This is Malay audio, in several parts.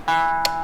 Bismillahirrahmanirrahim.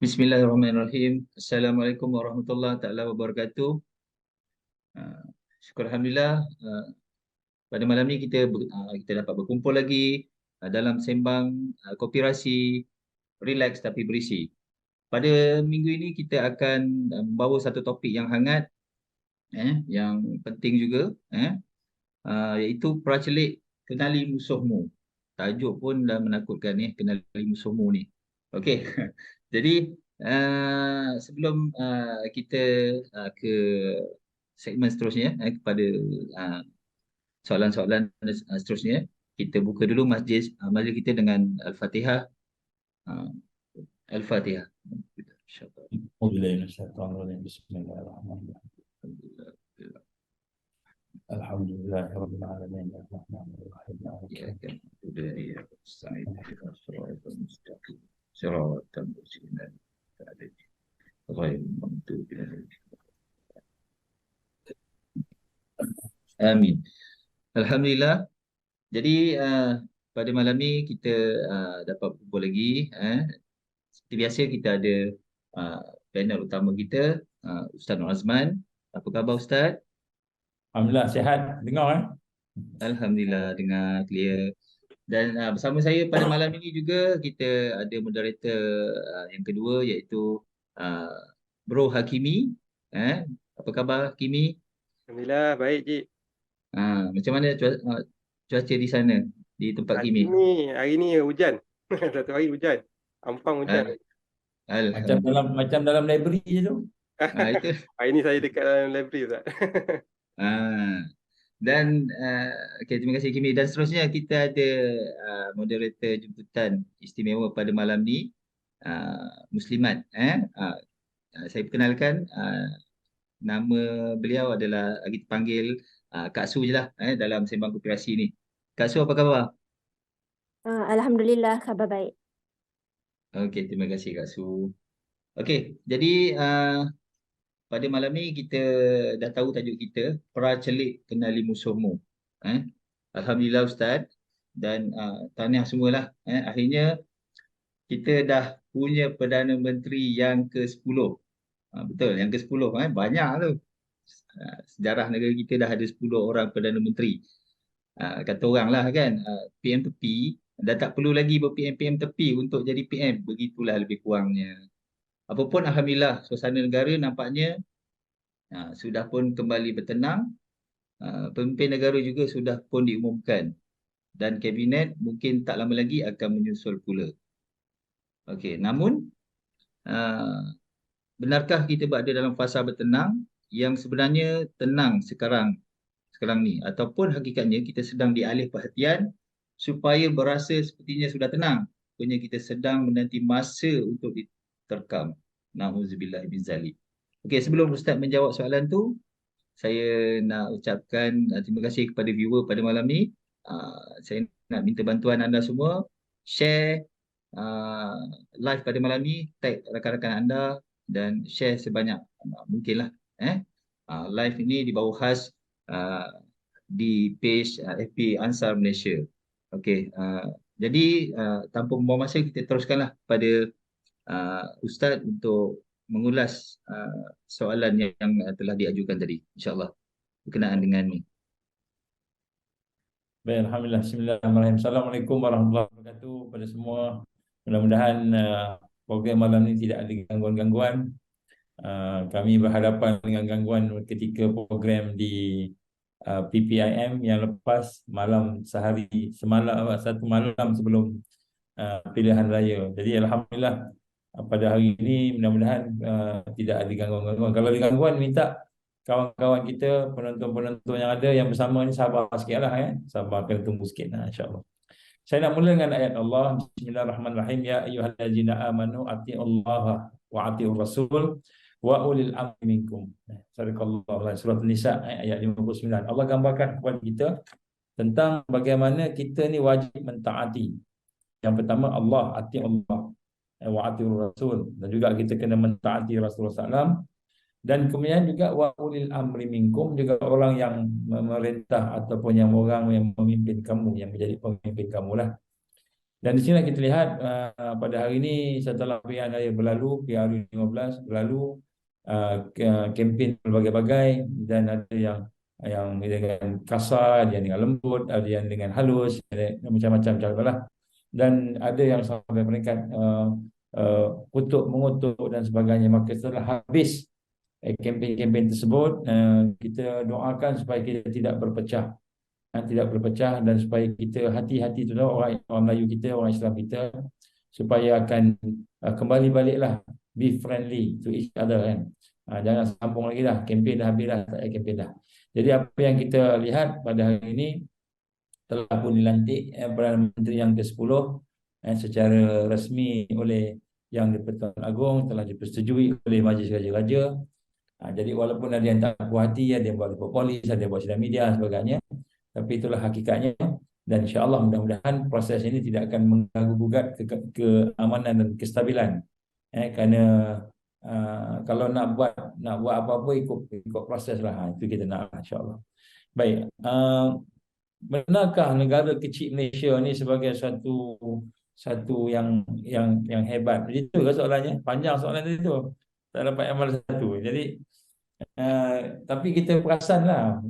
Bismillahirrahmanirrahim. Assalamualaikum warahmatullahi taala wabarakatuh. Uh, Syukur Alhamdulillah, pada malam ni kita dapat berkumpul lagi dalam sembang Kopi relax tapi berisi. Pada minggu ini kita akan membawa satu topik yang hangat, yang penting juga, iaitu pracelik kenali musuhmu. Tajuk pun dah menakutkan ni, kenali musuhmu ni. Okey. Jadi sebelum kita ke segmen seterusnya, kepada soalan-soalan seterusnya, kita buka dulu majlis kita dengan Al-Fatihah. Al-Fatihah. Bismillahirrahmanirrahim. Alhamdulillahirabbil alamin. Arrahmanirrahim. Amin. Alhamdulillah. Jadi pada malam ni kita dapat berkumpul lagi. Seperti biasa kita ada panel utama kita, Ustaz Nur Azman. Apa khabar Ustaz? Alhamdulillah sihat. Dengar Alhamdulillah dengar clear. Dan bersama saya pada malam ini juga kita ada moderator yang kedua, iaitu Bro Hakimi. Apa khabar Hakimi? Alhamdulillah baik Cik. Macam mana cuaca di sana, di tempat Kimi? Hari ni hujan. Satu hari hujan. Ampang hujan. macam dalam library je tu. Itu. Hari ni saya dekat dalam library Ustaz. Dan okay, terima kasih Kimi. Dan seterusnya kita ada moderator jemputan istimewa pada malam ni, Muslimat. Saya perkenalkan, nama beliau adalah, kita panggil Kak Su je lah dalam sembang koperasi ni. Kak Su, apa khabar? Alhamdulillah, khabar baik. Okey, terima kasih Kak Su. Okey, jadi pada malam ni kita dah tahu tajuk kita, pracelik kenali musuhmu. Alhamdulillah Ustaz, dan tahniah semualah. Akhirnya kita dah punya Perdana Menteri yang ke-10. Betul, yang ke-10. Banyak tu. Sejarah negara kita dah ada 10 orang Perdana Menteri. Kata orang lah kan, PM tepi, dah tak perlu lagi ber-PM tepi untuk jadi PM. Begitulah lebih kurangnya. Apapun Alhamdulillah, suasana negara nampaknya sudah pun kembali bertenang. Pemimpin negara juga sudah pun diumumkan. Dan kabinet mungkin tak lama lagi akan menyusul pula. Okey, namun benarkah kita berada dalam fasa bertenang yang sebenarnya tenang sekarang ni, ataupun hakikatnya kita sedang dialih perhatian supaya berasa sepertinya sudah tenang, punya kita sedang menanti masa untuk diterkam. Nauzubillah min zalik. Okey, sebelum Ustaz menjawab soalan tu, saya nak ucapkan terima kasih kepada viewer pada malam ni. Saya nak minta bantuan anda semua, share live pada malam ni, tag rakan-rakan anda dan share sebanyak mungkinlah. Live ini dibawa khas di page FB Ansar Malaysia. Okey, jadi tanpa membuang masa, kita teruskanlah pada Ustaz untuk mengulas soalan yang telah diajukan tadi, insyaAllah berkenaan dengan ni. Baik, alhamdulillah. Bismillahirrahmanirrahim. Assalamualaikum warahmatullahi wabarakatuh kepada semua. Mudah-mudahan program malam ini tidak ada gangguan-gangguan. Kami berhadapan dengan gangguan ketika program di PPIM yang lepas semalam satu malam sebelum pilihan raya. Jadi alhamdulillah pada hari ini mudah-mudahan tidak ada gangguan-gangguan. Kalau ada gangguan, minta kawan-kawan kita, penonton-penonton yang ada yang bersama ni sabar sikitlah, sabar, kena tunggu sikit, insya-Allah. Saya nak mula dengan ayat Allah. Bismillahirrahmanirrahim. Ya ayyuhallazina amanu atiullaha wa atiur rasul wa ulil amri minkum. Sadaqallahu surah An-Nisa ayat 59. Allah gambarkan kepada kita tentang bagaimana kita ni wajib mentaati. Yang pertama, Allah, atiullah wa atiur rasul, dan juga kita kena mentaati Rasulullah SAW. Dan kemudian juga wa ulil amri minkum, juga orang yang memerintah ataupun orang yang memimpin kamu, yang menjadi pemimpin kamu lah. Dan di sini kita lihat pada hari ini setelah pilihan raya berlalu, PRU 15 berlalu, kempen berbagai-bagai, dan ada yang dengan kasar, ada yang dengan lembut, ada yang dengan halus, ada macam-macam cara lah. Dan ada yang sampai peringkat kutuk, mengutuk dan sebagainya. Maka setelah habis kempen-kempen tersebut, kita doakan supaya kita tidak berpecah, dan supaya kita hati-hati tu orang Melayu kita, orang Islam kita, supaya akan kembali baliklah, be friendly to each other, kan. Jangan sambung lagi dah, kempen dah habis dah, tak ada kempen dah. Jadi apa yang kita lihat pada hari ini, telah pun dilantik Perdana Menteri yang ke-10 secara rasmi oleh Yang di-Pertuan Agong, telah dipersetujui oleh Majlis Raja-Raja. Jadi walaupun ada yang tak puas hati, ada yang buat report polis, ada yang buat sidang media dan sebagainya, tapi itulah hakikatnya. Dan insya-Allah mudah-mudahan proses ini tidak akan mengganggu gugat keamanan dan kestabilan. Kerana kalau nak buat apa-apa, ikut proses lah. Itu kita nak, insya-Allah. Baik. Benarkah negara kecil Malaysia ni sebagai satu yang hebat? Itu ke soalannya? Panjang soalan itu. Tak dapat amal satu. Jadi tapi kita perasanlah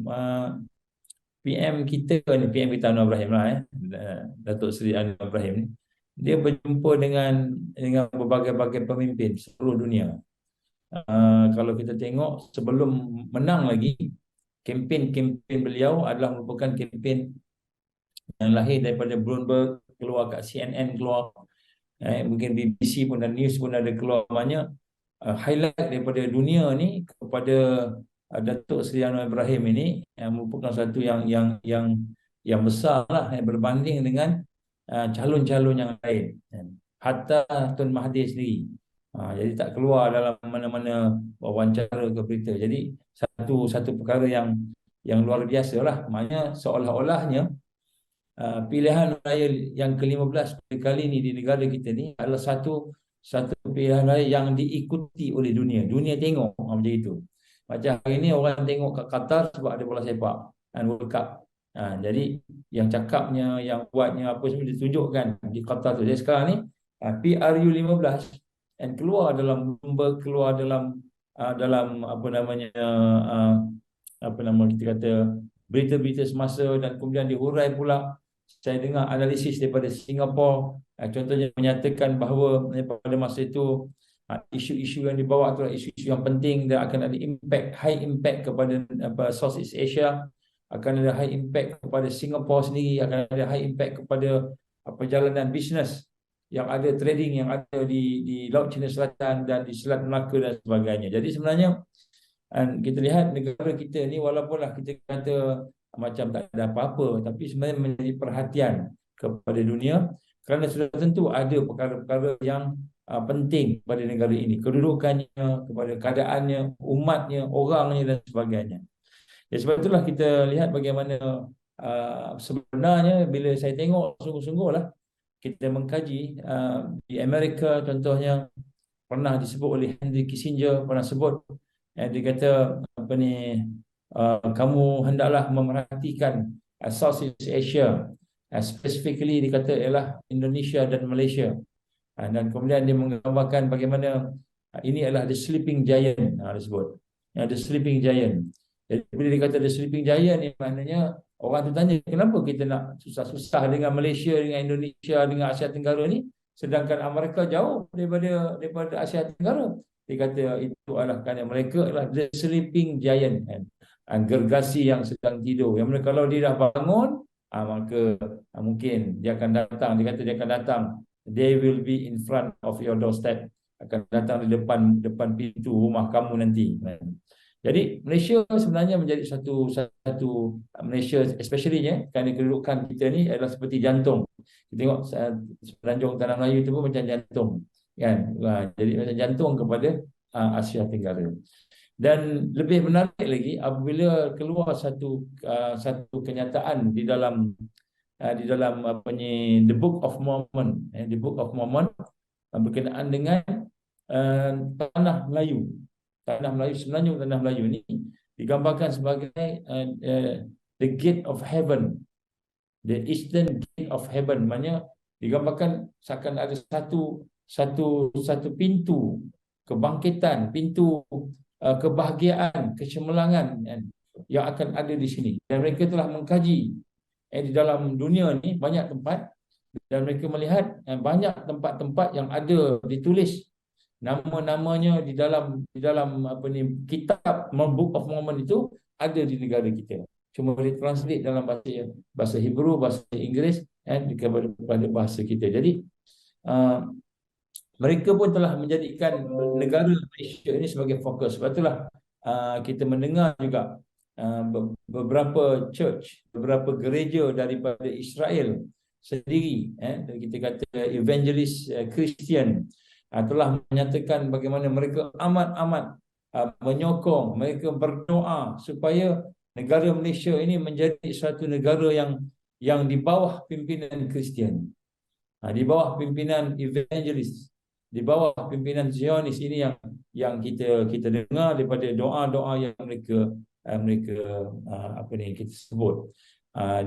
PM kita Anwar Ibrahim lah, Datuk Seri Anwar Ibrahim ni, dia berjumpa dengan berbagai-bagai pemimpin seluruh dunia. Kalau kita tengok sebelum menang lagi, kempen beliau adalah merupakan kempen yang lahir daripada Bloomberg, keluar kat CNN, keluar mungkin BBC pun dan news pun ada keluar banyak highlight daripada dunia ni kepada Datuk Seri Anwar Ibrahim ini, yang merupakan satu yang besar lah, berbanding dengan calon-calon yang lain, hatta Tun Mahathir sendiri. Jadi tak keluar dalam mana-mana wawancara ke berita. Jadi satu perkara yang luar biasa lah. Maknanya seolah-olahnya pilihan raya yang ke-15 kali ini di negara kita ni adalah satu pilihan raya yang diikuti oleh dunia. Dunia tengok macam itu. Macam hari ini orang tengok kat Qatar sebab ada bola sepak dan World Cup. Jadi yang cakapnya, yang buatnya apa semua ditunjukkan di Qatar tu. Jadi sekarang ni PRU 15 dan keluar dalam Bloomberg, keluar dalam kita kata berita-berita semasa, dan kemudian dihurai pula. Saya dengar analisis daripada Singapura, contohnya menyatakan bahawa pada masa itu isu-isu yang dibawa adalah isu-isu yang penting dan akan ada high impact kepada Southeast Asia, akan ada high impact kepada Singapura sendiri, akan ada high impact kepada perjalanan bisnes yang ada, trading yang ada di Laut Cina Selatan dan di Selat Melaka dan sebagainya. Jadi sebenarnya kita lihat negara kita ni, walaupunlah kita kata macam tak ada apa-apa, tapi sebenarnya menjadi perhatian kepada dunia, kerana sudah tentu ada perkara-perkara yang penting pada negara ini, kedudukannya, kepada keadaannya, umatnya, orangnya dan sebagainya. Jadi sebab itulah kita lihat bagaimana sebenarnya bila saya tengok sungguh-sungguh lah, kita mengkaji di Amerika contohnya, pernah disebut oleh Henry Kissinger, pernah sebut dia kata kamu hendaklah memerhatikan Southeast Asia, specifically dia kata ialah Indonesia dan Malaysia, dan kemudian dia menggambarkan bagaimana ini adalah the sleeping giant, dia sebut the sleeping giant. Jadi bila dia kata the sleeping giant ni, maknanya orang tu tanya, kenapa kita nak susah-susah dengan Malaysia, dengan Indonesia, dengan Asia Tenggara ni, sedangkan Amerika jauh daripada Asia Tenggara. Dia kata itu adalah kerana mereka adalah the sleeping giant, kan? Gergasi yang sedang tidur. Yang mereka kalau dia dah bangun, maka mungkin dia akan datang. Dia kata dia akan datang. They will be in front of your doorstep. Akan datang di depan pintu rumah kamu nanti. Jadi Malaysia sebenarnya menjadi satu Malaysia especially kerana kedudukan kita ni adalah seperti jantung. Kita tengok semenanjung Tanah Melayu itu pun macam jantung, kan? Jadi macam jantung kepada Asia Tenggara. Dan lebih menarik lagi apabila keluar satu kenyataan di dalam apa ni, The Book of Mormon, The Book of Mormon berkenaan dengan Tanah Melayu. Tanah Melayu sebenarnya, Tanah Melayu ni digambarkan sebagai the gate of heaven, the eastern gate of heaven. Maknanya digambarkan seakan ada satu pintu kebangkitan, pintu kebahagiaan, kecemerlangan yang akan ada di sini. Dan mereka telah mengkaji di dalam dunia ni banyak tempat, dan mereka melihat banyak tempat-tempat yang ada ditulis nama-namanya di dalam apa ni, kitab Book of Mormon itu ada di negara kita. Cuma ditranslate dalam bahasa Hebrew, bahasa Inggeris kepada bahasa kita. Jadi mereka pun telah menjadikan negara Malaysia ini sebagai fokus. Sebab itulah kita mendengar juga beberapa church, beberapa gereja daripada Israel sendiri, kita kata evangelis Kristian, telah menyatakan bagaimana mereka amat-amat menyokong, mereka berdoa supaya negara Malaysia ini menjadi suatu negara yang di bawah pimpinan Kristian, di bawah pimpinan evangelis, di bawah pimpinan Zionis ini yang kita dengar daripada doa-doa yang mereka apa ni kita sebut.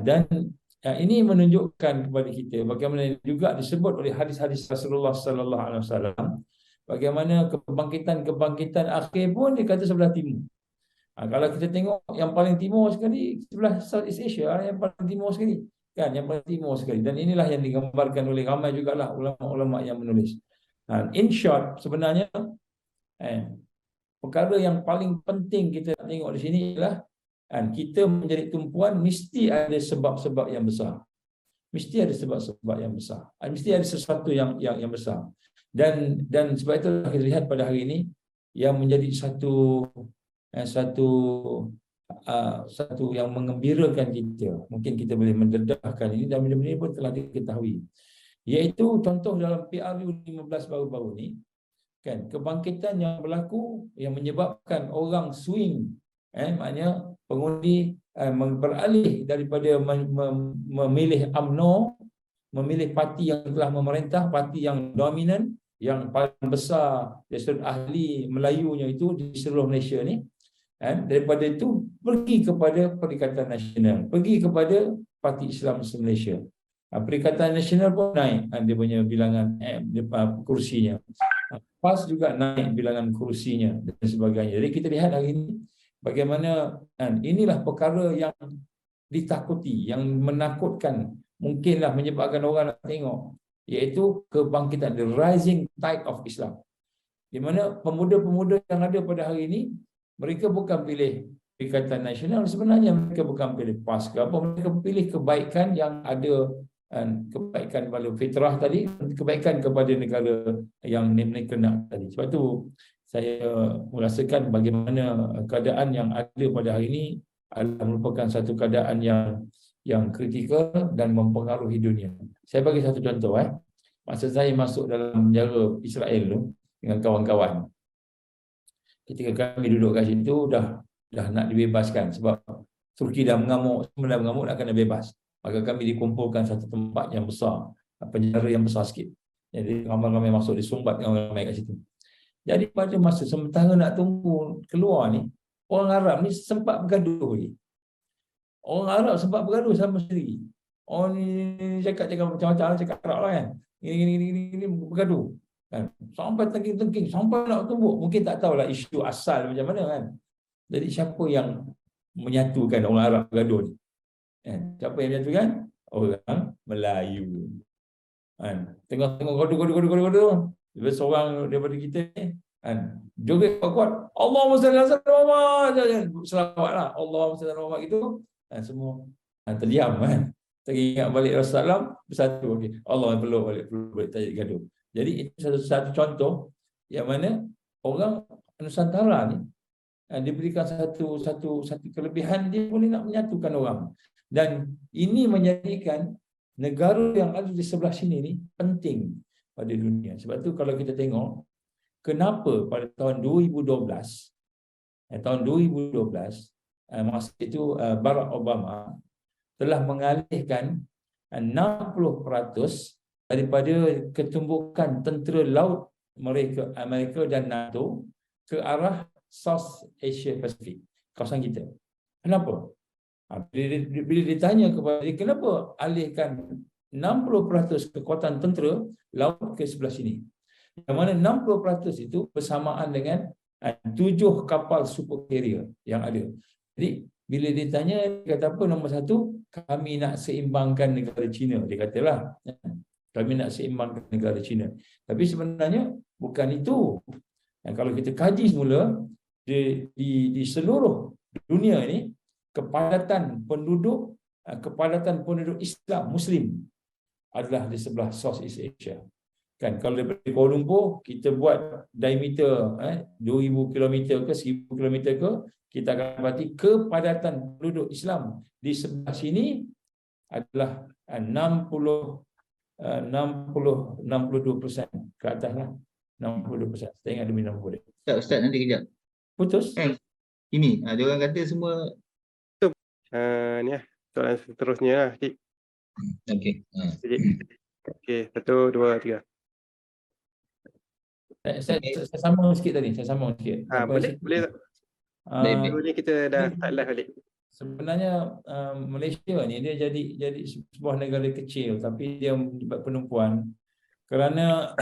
Dan ini menunjukkan kepada kita bagaimana juga disebut oleh hadis-hadis Rasulullah sallallahu alaihi wasallam, bagaimana kebangkitan akhir pun dia kata sebelah timur. Kalau kita tengok yang paling timur sekali sebelah Southeast Asia, yang paling timur sekali, kan, yang paling timur sekali. Dan inilah yang digambarkan oleh ramai jugalah ulama-ulama yang menulis. In short, sebenarnya perkara yang paling penting kita tengok di sini ialah kita menjadi tumpuan mesti ada sebab-sebab yang besar. Mesti ada sebab-sebab yang besar. Mesti ada sesuatu yang besar. Dan sebab itu kita lihat pada hari ini yang menjadi satu yang mengembirakan kita. Mungkin kita boleh mendedahkan ini dan benda-benda ini pun telah diketahui. Iaitu contoh dalam PRU 15 baru-baru ni, kan, kebangkitan yang berlaku yang menyebabkan orang swing, maknanya pengundi beralih daripada memilih UMNO, memilih parti yang telah memerintah, parti yang dominan, yang paling besar dari sudut ahli Melayunya itu di seluruh Malaysia ni, daripada itu pergi kepada Perikatan Nasional, pergi kepada Parti Islam Malaysia. Perikatan Nasional pun naik dia punya bilangan kursinya. PAS juga naik bilangan kursinya dan sebagainya. Jadi kita lihat hari ini bagaimana inilah perkara yang ditakuti, yang menakutkan, mungkinlah menyebabkan orang nak tengok, iaitu kebangkitan, the rising tide of Islam. Di mana pemuda-pemuda yang ada pada hari ini, mereka bukan pilih Perikatan Nasional, sebenarnya mereka bukan pilih PAS ke apa, mereka pilih kebaikan yang ada, kebaikan pada fitrah tadi, kebaikan kepada negara yang mereka nak tadi. Sebab tu saya merasakan bagaimana keadaan yang ada pada hari ini adalah merupakan satu keadaan yang kritikal dan mempengaruhi dunia. Saya bagi satu contoh. Masa saya masuk dalam penjara Israel tu dengan kawan-kawan, ketika kami duduk kat situ dah nak dibebaskan sebab Turki dah mengamuk, semua dah mengamuk, nak kena bebas. Maka kami dikumpulkan satu tempat yang besar, penjara yang besar sikit. Jadi ramai-ramai masuk, disumbat ramai kat situ. Jadi pada masa sementara nak tunggu keluar ni, orang Arab ni sempat bergaduh lagi. Orang Arab sempat bergaduh sama sendiri. Orang ni cakap macam-macam, cakap Arab lah kan. Ini bergaduh. Kan? Sampai tengking-tengking, sampai nak tumbuk. Mungkin tak tahulah isu asal macam mana kan. Jadi siapa yang menyatukan orang Arab bergaduh ni? Siapa yang menyatukan? Orang Melayu. Tengok gaduh. Lepas seorang daripada kita ni, Joget kuat, Allahumma salli ala Muhammad, selawatlah, Allahumma salli ala Muhammad gitu, semua terdiam kan. Teringat balik Rasulullah bersatu, okey, Allah peluk balik tak jadi gaduh. Jadi itu satu contoh yang mana orang Nusantara ni diberikan satu kelebihan, dia boleh nak menyatukan orang. Dan ini menjadikan negara yang ada di sebelah sini ni penting pada dunia. Sebab tu kalau kita tengok kenapa pada tahun 2012 masa itu Barack Obama telah mengalihkan 60% daripada ketumbukan tentera laut Amerika dan NATO ke arah South Asia Pacific, kawasan kita. Kenapa? Bila ditanya kepada dia, kenapa alihkan 60% kekuatan tentera laut ke sebelah sini? Yang mana 60% itu bersamaan dengan 7 kapal super carrier yang ada. Jadi bila ditanya, dia kata apa? Nombor satu, kami nak seimbangkan negara China. Dia katalah, kami nak seimbangkan negara China. Tapi sebenarnya bukan itu. Kalau kita kaji semula, di seluruh dunia ini, kepadatan penduduk Islam, Muslim adalah di sebelah Southeast Asia. Kan, kalau daripada Kuala Lumpur kita buat diameter 2000 km ke 1000 km ke, kita akan dapati kepadatan penduduk Islam di sebelah sini adalah 62% ke atas lah. 62%. Saya ingat demi 60. Ustaz nanti kejap. Putus. Ini dia orang kata semua Ni lah soalan seterusnya lah. okey. Okey, 1, 2, 3. Saya sambung sikit tadi. Boleh tak? Dulu ni kita dah start live balik. Sebenarnya Malaysia ni dia jadi sebuah negara kecil, tapi dia penumpuan kerana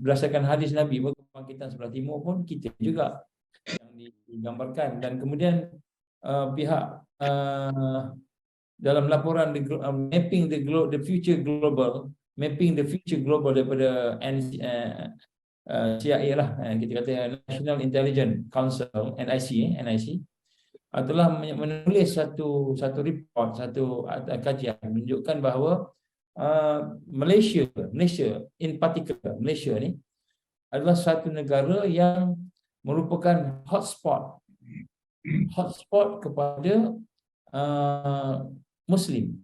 berdasarkan hadis Nabi, kebangkitan sebelah timur pun kita juga yang digambarkan. Dan kemudian pihak dalam laporan mapping the future global daripada CIA lah, kita kata National Intelligence Council, NIC telah menulis satu report, satu kajian menunjukkan bahawa Malaysia in particular, Malaysia ni adalah satu negara yang merupakan hotspot kepada Muslim.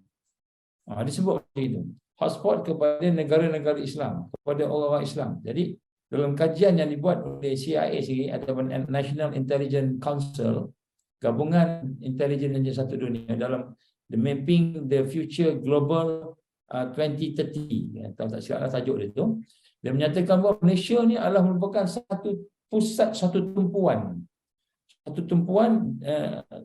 Disebut macam itu, hotspot kepada negara-negara Islam, kepada orang-orang Islam. Jadi dalam kajian yang dibuat oleh CIA sendiri ataupun National Intelligence Council, gabungan intelijen yang satu dunia, dalam the mapping the future global 2030, kalau tak silap tajuk dia tu, dia menyatakan bahawa Malaysia ni adalah merupakan satu pusat, satu tumpuan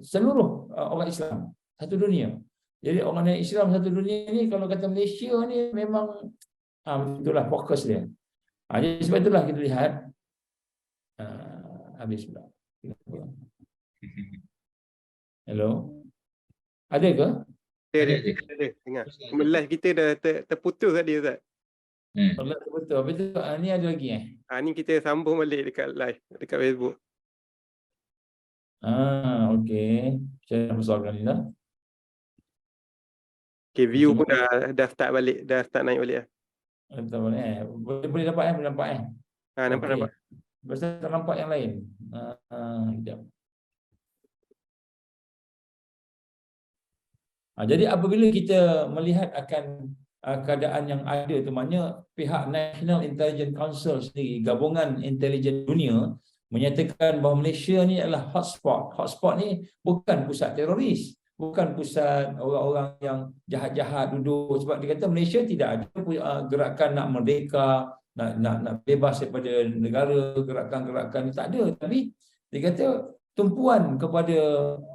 seluruh orang Islam satu dunia. Jadi orang Islam satu dunia ni, kalau kata Malaysia ni memang itulah fokus dia. Jadi sebab itulah kita lihat habis pula. Hello, ada ke? Ada. Dengar. Live kita dah terputus tadi Ustaz. Betul. Habis tu ni ada lagi Ni kita sambung balik dekat live dekat Facebook. Okey. Saya nak besarkan ni dah. Okay, view pun dah start balik, dah start naik balik lah. Boleh dapat boleh nampak Nampak. Pasal tak nampak yang lain. Sekejap. Jadi apabila kita melihat akan keadaan yang ada tu, maknanya pihak National Intelligence Council sendiri, gabungan intelijen dunia, menyatakan bahawa Malaysia ni adalah hotspot. Hotspot ni bukan pusat teroris, bukan pusat orang-orang yang jahat-jahat duduk. Sebab dia kata Malaysia tidak ada gerakan nak merdeka, nak bebas daripada negara, gerakan-gerakan ni tak ada. Tapi dia kata tumpuan kepada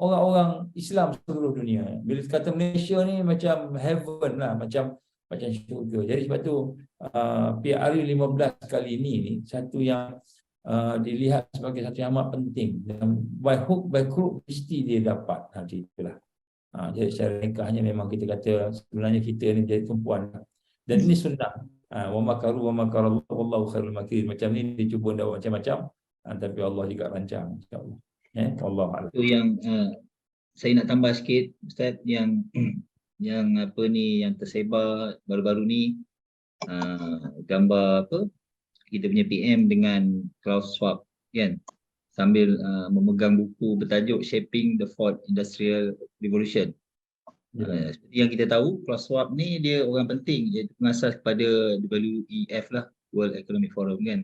orang-orang Islam seluruh dunia. Bila kata Malaysia ni macam heaven lah, macam syurga. Jadi sebab tu PRU 15 kali ni satu yang dilihat sebagai satu yang amat penting. Dan by hook by crook mesti dia dapat. Itulah. Jadi secara ringkasnya memang kita kata sebenarnya kita ni jadi tumpuan. Dan ini sunnah. Wa makaru wa makarallahu wallahu khairul makirin. Macam ni dia cuba dakwah macam-macam. tapi Allah juga rancang, insya-Allah. Allah a'lam. Itu yang saya nak tambah sikit Ustaz, yang yang apa ni yang tersebar baru-baru ni, gambar apa kita punya PM dengan Klaus Schwab kan, sambil memegang buku bertajuk Shaping the Fourth Industrial Revolution. Seperti yang kita tahu, Klaus Schwab ni dia orang penting, iaitu pengasas kepada WEF lah, World Economic Forum kan.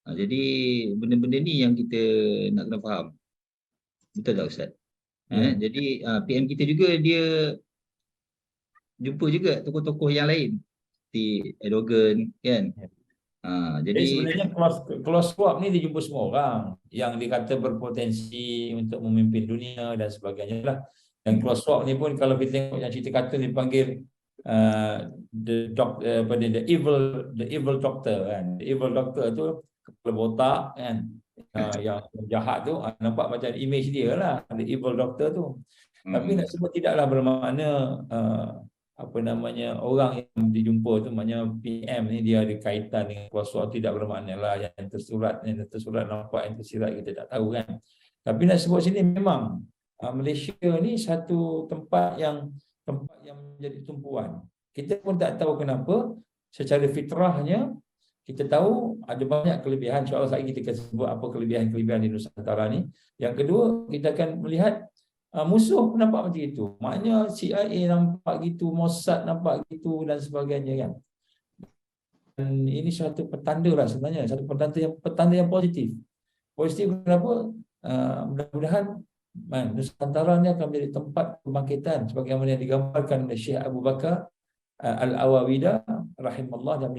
Jadi benda-benda ni yang kita nak kena faham. Betul tak Ustaz? Jadi PM kita juga dia jumpa juga tokoh-tokoh yang lain seperti Erdogan kan. Jadi sebenarnya Klaus Schwab ni dia jumpa semua orang yang dikata berpotensi untuk memimpin dunia dan sebagainya lah. Dan Klaus Schwab ni pun kalau kita tengok yang cerita kartun dipanggil the evil doctor kan. The evil doctor tu kepala botak kan. Yang jahat tu nampak macam image dia lah, the evil doctor tu. Tapi nak sebut tidaklah bermakna orang yang dijumpa tu, maknanya PM ni dia ada kaitan dengan Klaus Schwab, tidak bermakna lah yang tersurat nampak, yang tersirat kita tak tahu kan. Tapi nak sebut sini memang Malaysia ni satu tempat yang menjadi tumpuan. Kita pun tak tahu kenapa, secara fitrahnya kita tahu ada banyak kelebihan. InsyaAllah lagi kita akan sebut apa kelebihan-kelebihan di Nusantara ni. Yang kedua, kita akan melihat musuh nampak macam itu. Maknanya CIA nampak gitu, Mossad nampak gitu dan sebagainya kan. Dan ini satu petanda lah sebenarnya, satu petanda yang positif. Positif kenapa? Mudah-mudahan Nusantara ni akan menjadi tempat kebangkitan sebagaimana yang digambarkan oleh Syekh Abu Bakar Al-Awawida rahimallah, dan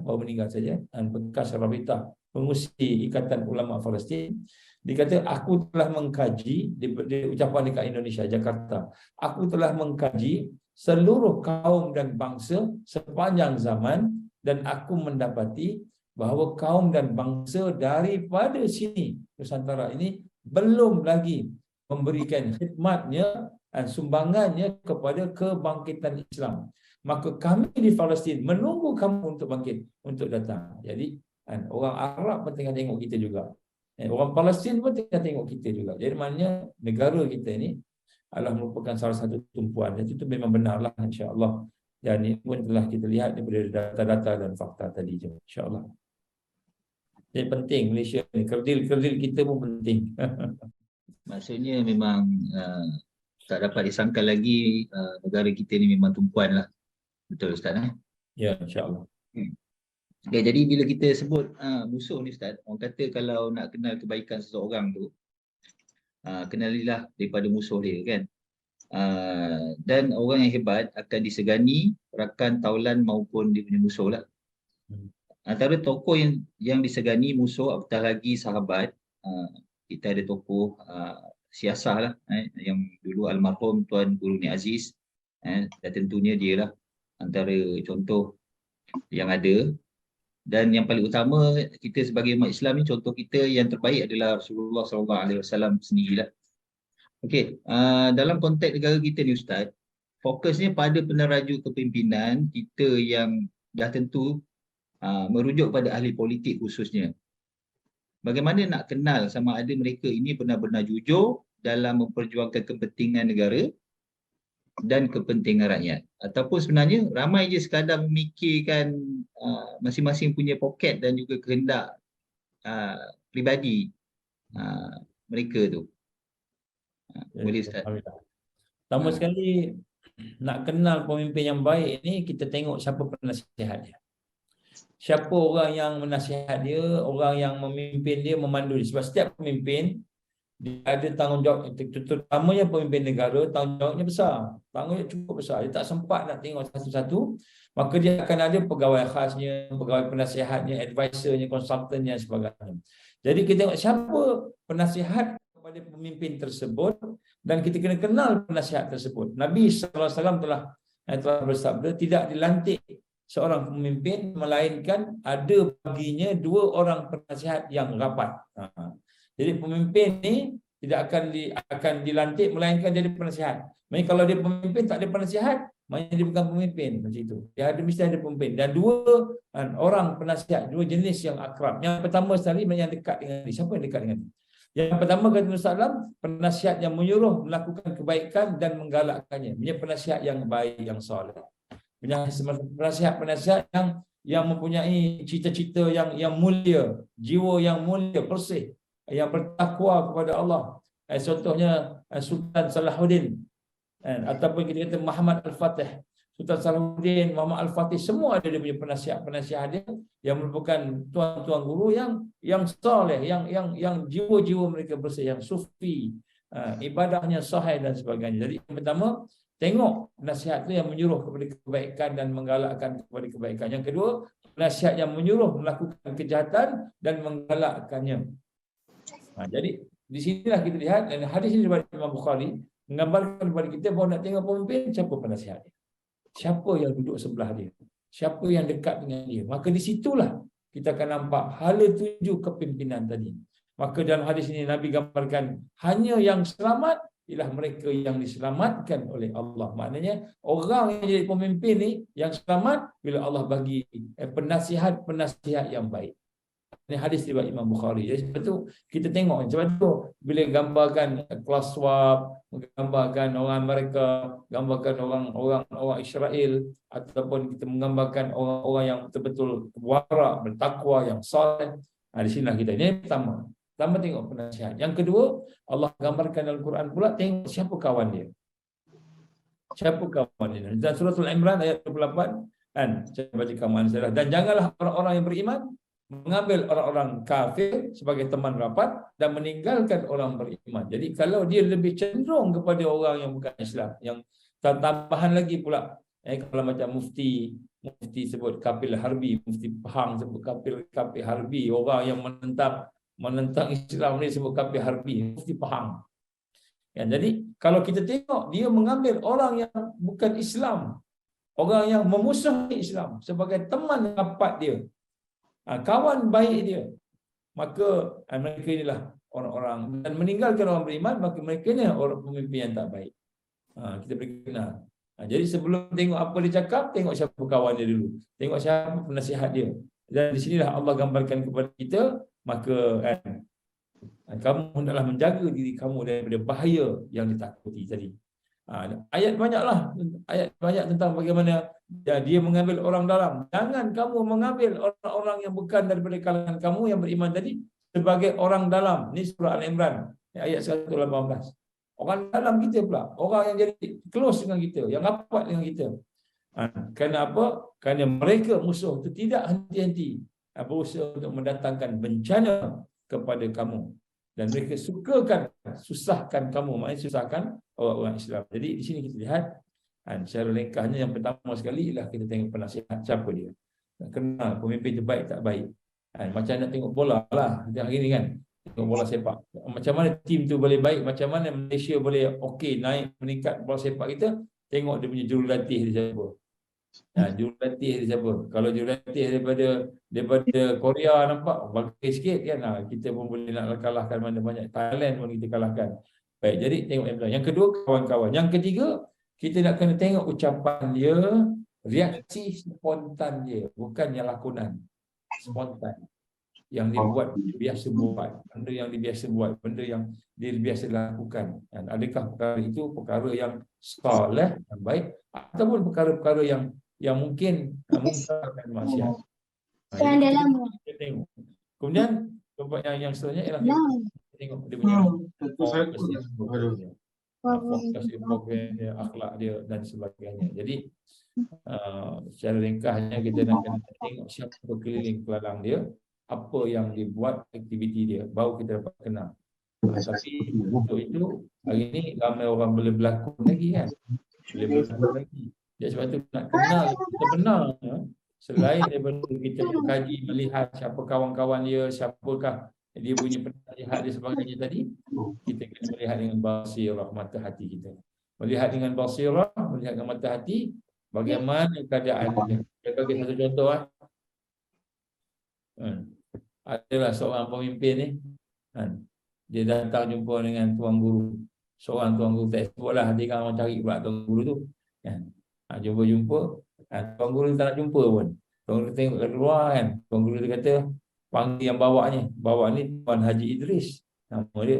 baru meninggal saja, bekas Rabitah, pengusi Ikatan Ulama Palestin. Dikata aku telah mengkaji, di ucapan dekat Indonesia, Jakarta, aku telah mengkaji seluruh kaum dan bangsa sepanjang zaman, dan aku mendapati bahawa kaum dan bangsa daripada sini, Nusantara ini, belum lagi memberikan khidmatnya dan sumbangannya kepada kebangkitan Islam. Maka kami di Palestin menunggu kamu untuk bangkit, untuk datang. Jadi orang Arab pun tengah tengok kita juga. Orang Palestin pun tengah tengok kita juga. Jadi maknanya negara kita ini adalah merupakan salah satu tumpuan. Dan itu memang benarlah insya-Allah. Dan ini pun telah kita lihat daripada data-data dan fakta tadi je, insya-Allah. Jadi penting Malaysia ni, kerdil kita pun penting. Maksudnya memang tak dapat disangkal lagi, negara kita ni memang tumpuan lah. Betul Ustaz? Ya, insya-Allah. Okay, jadi bila kita sebut musuh ni Ustaz, orang kata kalau nak kenal kebaikan seseorang tu, kenalilah daripada musuh dia kan. Dan orang yang hebat akan disegani rakan taulan maupun dia punya musuh lah. Antara tokoh yang disegani musuh, apatah lagi sahabat, kita ada tokoh siasah lah, yang dulu almarhum Tuan Guru Ni Aziz, dan tentunya dia lah antara contoh yang ada. Dan yang paling utama, kita sebagai umat Islam ni, contoh kita yang terbaik adalah Rasulullah SAW sendirilah. Okey, dalam konteks negara kita ni Ustaz, fokusnya pada peneraju kepimpinan kita yang dah tentu merujuk pada ahli politik khususnya. Bagaimana nak kenal sama ada mereka ini benar-benar jujur dalam memperjuangkan kepentingan negara dan kepentingan rakyat, ataupun sebenarnya ramai je sekadar memikirkan masing-masing punya poket dan juga kehendak pribadi mereka tu. Boleh Ustaz? Pertama sekali, nak kenal pemimpin yang baik ni, kita tengok siapa penasihat dia. Siapa orang yang menasihat dia, orang yang memimpin dia, memandu dia. Sebab setiap pemimpin dia ada tanggungjawab, terutamanya pemimpin negara, tanggungjawabnya besar. Tanggungjawab cukup besar. Dia tak sempat nak tengok satu-satu. Maka dia akan ada pegawai khasnya, pegawai penasihatnya, advisernya, konsultannya dan sebagainya. Jadi kita tengok siapa penasihat kepada pemimpin tersebut, dan kita kena kenal penasihat tersebut. Nabi SAW telah bersabda, tidak dilantik seorang pemimpin melainkan ada baginya 2 orang penasihat yang rapat. Jadi pemimpin ni tidak akan dilantik melainkan jadi penasihat. Maksudnya kalau dia pemimpin tak ada penasihat, maknanya dia bukan pemimpin macam itu. Dia ada mesti ada pemimpin. Dan dua orang penasihat, dua jenis yang akrab. Yang pertama sekali yang dekat dengan dia. Siapa yang dekat dengan dia? Yang pertama kata Rasulullah, penasihat yang menyuruh melakukan kebaikan dan menggalakkannya. Punya penasihat yang baik, yang soleh. Penasihat yang mempunyai cita-cita yang mulia, jiwa yang mulia, bersih, yang bertakwa kepada Allah. Contohnya Sultan Salahuddin, ataupun kita kata Muhammad Al-Fatih. Sultan Salahuddin, Muhammad Al-Fatih, semua ada dia punya penasihat dia yang merupakan tuan-tuan guru yang soleh, yang jiwa-jiwa mereka bersih, yang sufi, ibadahnya sahih dan sebagainya. Jadi yang pertama, tengok nasihat itu yang menyuruh kepada kebaikan dan menggalakkan kepada kebaikan. Yang kedua, nasihat yang menyuruh melakukan kejahatan dan menggalakkannya. Jadi di sinilah kita lihat, dan hadis ini daripada Imam Bukhari menggambarkan kepada kita bahawa nak tengok pemimpin, siapa penasihat dia, siapa yang duduk sebelah dia, siapa yang dekat dengan dia. Maka di situlah kita akan nampak hala tuju kepimpinan tadi. Maka dalam hadis ini Nabi gambarkan hanya yang selamat ialah mereka yang diselamatkan oleh Allah. Maknanya orang yang jadi pemimpin ni yang selamat bila Allah bagi penasihat yang baik. Ini hadis riwayat Imam Bukhari. Jadi sebab tu kita tengok sebab tu bila gambarkan Klaus Schwab, menggambarkan orang Amerika, gambarkan orang Israel, ataupun kita menggambarkan orang-orang yang betul-betul warak, bertakwa, yang soleh. Di sinilah kita. Ini pertama. Pertama tengok penasihat. Yang kedua, Allah gambarkan dalam Quran pula, tengok siapa kawan dia. Siapa kawan dia. Dan surah Al-Imran ayat 28 kan, saya baca kawan saya. Dan janganlah orang-orang yang beriman mengambil orang-orang kafir sebagai teman rapat dan meninggalkan orang beriman. Jadi kalau dia lebih cenderung kepada orang yang bukan Islam, yang tambahan lagi pula, kalau macam mufti sebut kafir harbi, mufti Pahang sebut kafir harbi, orang yang menentang Islam ni sebut kafir harbi, mufti Pahang. Ya, jadi kalau kita tengok dia mengambil orang yang bukan Islam, orang yang memusuhi Islam sebagai teman rapat dia, kawan baik dia, maka mereka inilah orang-orang, dan meninggalkan orang beriman, maka mereka ni orang pemimpin yang tak baik. Kita beri kenal. Jadi sebelum tengok apa dia cakap, tengok siapa kawan dia dulu, tengok siapa penasihat dia. Dan di sinilah Allah gambarkan kepada kita, maka kamu hendaklah menjaga diri kamu daripada bahaya yang ditakuti tadi. Ayat banyak tentang bagaimana dia mengambil orang dalam. Jangan kamu mengambil orang-orang yang bukan daripada kalangan kamu yang beriman tadi sebagai orang dalam. Ini surah Al-Imran ayat 118. Orang dalam kita pula, orang yang jadi close dengan kita, yang rapat dengan kita. Kerana apa? Kerana mereka musuh itu tidak henti-henti berusaha untuk mendatangkan bencana kepada kamu. Dan mereka susahkan kamu, maknanya susahkan orang-orang Islam. Jadi di sini kita lihat secara ringkasnya, yang pertama sekali ialah kita tengok penasihat siapa dia. Kenal pemimpin itu baik tak baik. Macam nak tengok bola lah hari ni kan, tengok bola sepak. Macam mana tim tu boleh baik, macam mana Malaysia boleh okey naik meningkat bola sepak kita, tengok dia punya jurulatih dia siapa. Jurulatih dia siapa. Kalau jurulatih daripada Korea nampak bagus sikit kan, kita pun boleh nak kalahkan mana banyak. Thailand pun kita kalahkan. Baik, jadi tengok yang kedua kawan-kawan. Yang ketiga, kita nak kena tengok ucapan dia, reaksi spontan dia, bukan yang lakonan. Spontan. Yang dia buat, dia biasa buat, benda yang dia biasa buat, benda yang dia biasa lakukan. Dan adakah perkara itu perkara yang soleh, yang baik, ataupun perkara-perkara yang mungkin mengungkapkan maksiat. Kita tengok. Kemudian yang seterusnya ialah kita tengok dia punya fokus dia, akhlak dia dan sebagainya. Jadi secara ringkasnya kita nak kena tengok siapa berkeliling kelalang dia, apa yang dibuat, aktiviti dia, baru kita dapat kenal. Tapi untuk itu hari ini ramai orang boleh berlakon lagi kan, boleh berlakon lagi. Jadi sebab itu nak kenal kita benar, selain daripada kita mengkaji, melihat siapa kawan-kawan dia, siapakah dia punya penasihat dia sebagainya tadi, kita kena melihat dengan basirah, mata hati kita. Melihat dengan basirah, melihat dengan mata hati, bagaimana keadaan dia. Saya bagi satu contoh. Adalah seorang pemimpin ni, dia datang jumpa dengan tuan guru. Seorang tuan guru, tak sebutlah, dia kan orang cari pula tuan guru tu. Jumpa-jumpa, tuan guru tak nak jumpa pun. Tuan guru tengok kat luar kan, tuan guru dia kata panggil yang bawa ni Tuan Haji Idris. Nama dia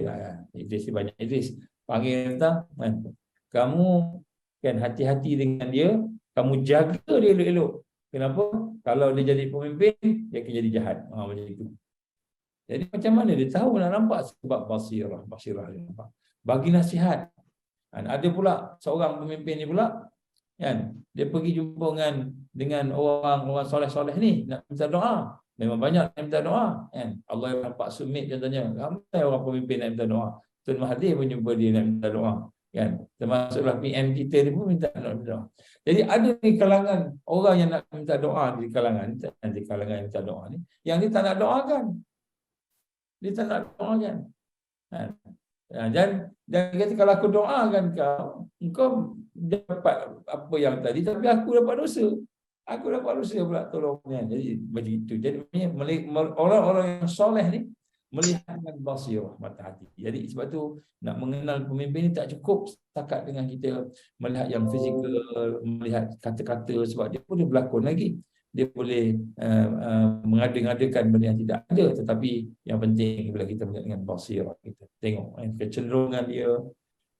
Idris, banyak Idris. Panggil datang, kan, kamu kan hati-hati dengan dia, kamu jaga dia elok-elok. Kenapa? Kalau dia jadi pemimpin, dia akan jadi jahat. Macam itu. Jadi macam mana dia tahu nak nampak? Sebab basirah dia nampak. Bagi nasihat. Ada pula seorang pemimpin ni pula, kan, dia pergi jumpa dengan orang soleh-soleh ni nak minta doa. Memang banyak yang minta doa, kan. Allah nampak sumit contohnya. Ramai orang pemimpin nak minta doa. Tun Mahathir pun jumpa dia nak minta doa, kan. Termasuklah PM kita ni pun minta doa. Jadi ada di kalangan orang yang nak minta doa, di kalangan yang minta doa ni, yang dia tak nak doakan. Dia tak nak doakan. Dan kata kalau aku doakan kau dapat apa yang tadi, tapi aku dapat dosa. Aku dapat dosa pula tolongnya. Jadi begitu. Jadi orang-orang yang soleh ni melihat dengan basirah, mata hati. Jadi sebab tu nak mengenal pemimpin ni tak cukup setakat dengan kita melihat yang fizikal, melihat kata-kata, sebab dia boleh berlakon lagi. Dia boleh mengada-ngadakan benda yang tidak ada, tetapi yang penting bila kita melihat dengan basirah, kita tengok kecenderungan dia,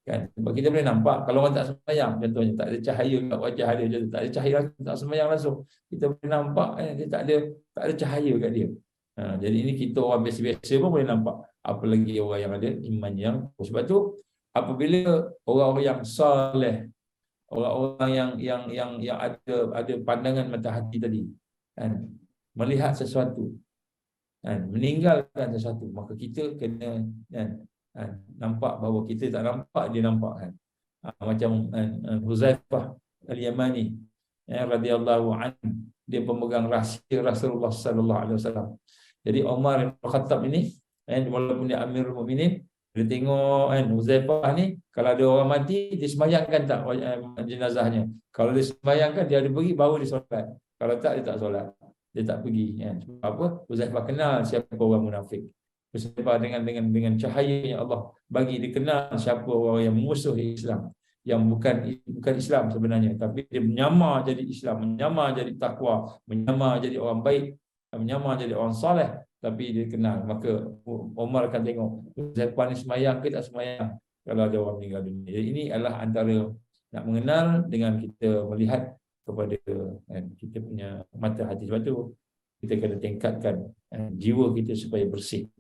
kan. Sebab kita boleh nampak kalau orang tak sembahyang contohnya, tak ada cahaya kat wajah dia, tak ada cahaya, tak sembahyang langsung, kita boleh nampak dia tak ada cahaya kat dia. Jadi ini kita orang biasa-biasa pun boleh nampak, apalagi orang yang ada iman yang. Sebab tu apabila orang-orang yang soleh, orang-orang yang ada pandangan mata hati tadi, kan, melihat sesuatu, kan, meninggalkan sesuatu, maka kita kena, kan, nampak bahawa kita tak nampak, dia nampak, kan. Macam Huzaifah Al-Yamani radhiyallahu anhu, dia pemegang rahsia Rasulullah sallallahu alaihi wasallam. Jadi Umar bin Khattab ini, walaupun dia Amirul Mukminin, dia tengok, kan, Huzaifah ni kalau ada orang mati, dia sembahyangkan tak jenazahnya. Kalau dia sembahyangkan, dia ada pergi baru dia solat. Kalau tak, dia tak solat. Dia tak pergi, kan. Sebab apa? Huzaifah kenal siapa orang munafik. Huzaifah dengan cahaya yang Allah bagi, dia kenal siapa orang yang musuh Islam, yang bukan Islam sebenarnya, tapi dia menyamar jadi Islam, menyamar jadi takwa, menyamar jadi orang baik, menyamar jadi orang soleh, tapi dia kenal. Maka Umar akan tengok Huzaifah ni semayang ke tak semayang kalau ada orang meninggal dunia. Jadi ini adalah antara nak mengenal dengan kita melihat kepada, kan, kita punya mata hati. Sebab tu kita kena tingkatkan jiwa kita supaya bersih,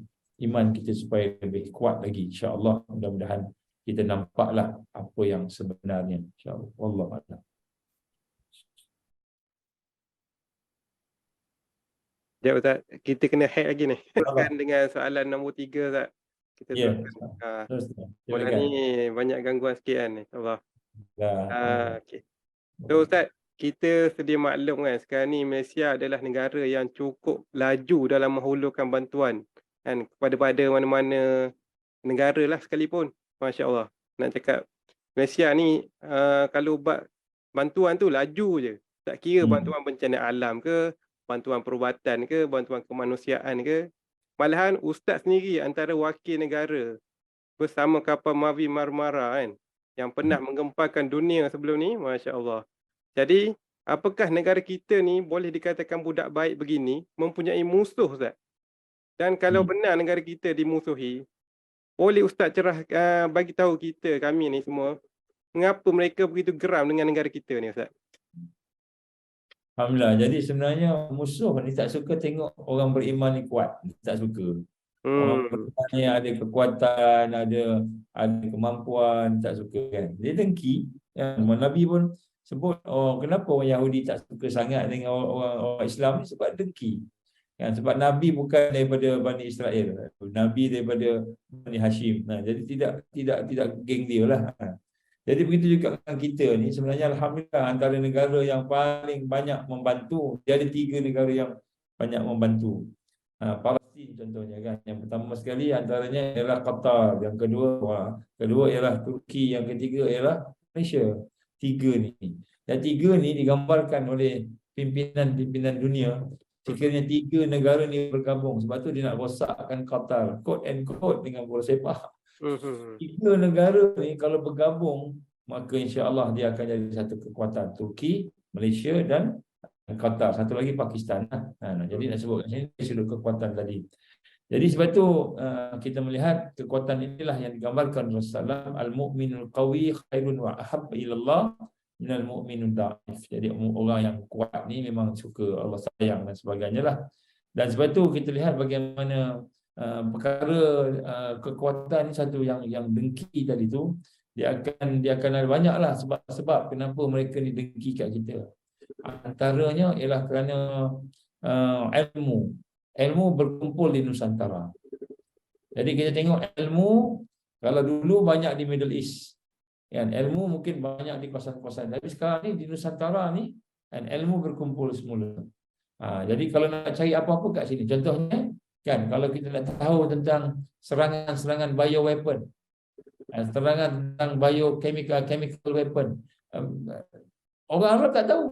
iman kita supaya lebih kuat lagi. InsyaAllah, mudah-mudahan kita nampaklah apa yang sebenarnya. InsyaAllah. Wallahu a'lam. Sekejap Ustaz, kita kena hack lagi ni. Kan dengan soalan nombor 3 Ustaz. Kita bola ni banyak gangguan sikit kan ni. Allah. Okay. So Ustaz, kita sedia maklum kan, sekarang ni Malaysia adalah negara yang cukup laju dalam menghulurkan bantuan, kan, kepada mana-mana negara lah sekalipun. Masya Allah. Nak cakap Malaysia ni kalau buat bantuan tu laju je. Tak kira bantuan bencana alam ke, bantuan perubatan ke, bantuan kemanusiaan ke. Malahan Ustaz sendiri antara wakil negara bersama kapal Mavi Marmara, kan, yang pernah menggemparkan dunia sebelum ni. Masya Allah. Jadi apakah negara kita ni boleh dikatakan budak baik begini mempunyai musuh Ustaz? Dan kalau benar negara kita dimusuhi, boleh Ustaz bagi tahu kami ni semua, mengapa mereka begitu geram dengan negara kita ni Ustaz? Alhamdulillah. Jadi sebenarnya musuh ni tak suka tengok orang beriman ni kuat. Tak suka. Orang beriman ni ada kekuatan, ada kemampuan, tak suka, kan. Dia dengki. Ya, Nabi pun sebut, kenapa orang Yahudi tak suka sangat dengan orang Islam ni? Sebab dengki. Kan, sebab Nabi bukan daripada Bani Israel. Nabi daripada Bani Hashim. Jadi tidak geng dia lah. Jadi begitu juga dengan kita ni, sebenarnya Alhamdulillah antara negara yang paling banyak membantu, dia ada 3 negara yang banyak membantu. Palestin contohnya, kan. Yang pertama sekali antaranya ialah Qatar, yang kedua ialah Turki, yang ketiga ialah Malaysia. 3 ni. Dan 3 ni digambarkan oleh pimpinan dunia. Sekiranya 3 negara ni bergabung, sebab tu dia nak rosakkan Qatar, quote and quote, dengan bola sepak. 3 negara ni kalau bergabung maka insya-Allah dia akan jadi satu kekuatan. Turki, Malaysia dan Qatar. Satu lagi Pakistan. Jadi nak sebut kat sini sudut kekuatan tadi. Jadi sebab tu kita melihat kekuatan inilah yang digambarkan Rasulullah, al-mu'minul qawi khairun wa ahabba ila Allah minal mu'minun da'if. Jadi orang yang kuat ni memang suka Allah sayang dan sebagainya lah. Dan sebab tu kita lihat bagaimana perkara kekuatan ni satu yang dengki tadi tu, dia akan ada banyaklah sebab kenapa mereka ni dengki kat kita. Antaranya ialah kerana ilmu berkumpul di Nusantara. Jadi kita tengok ilmu, kalau dulu banyak di Middle East, kan, ilmu mungkin banyak di kawasan-kawasan, tapi sekarang ni di Nusantara ni kan, ilmu berkumpul semula. Jadi kalau nak cari apa-apa kat sini, contohnya kan, kalau kita nak tahu tentang serangan-serangan bioweapon, serangan tentang chemical weapon, orang Arab tak tahu.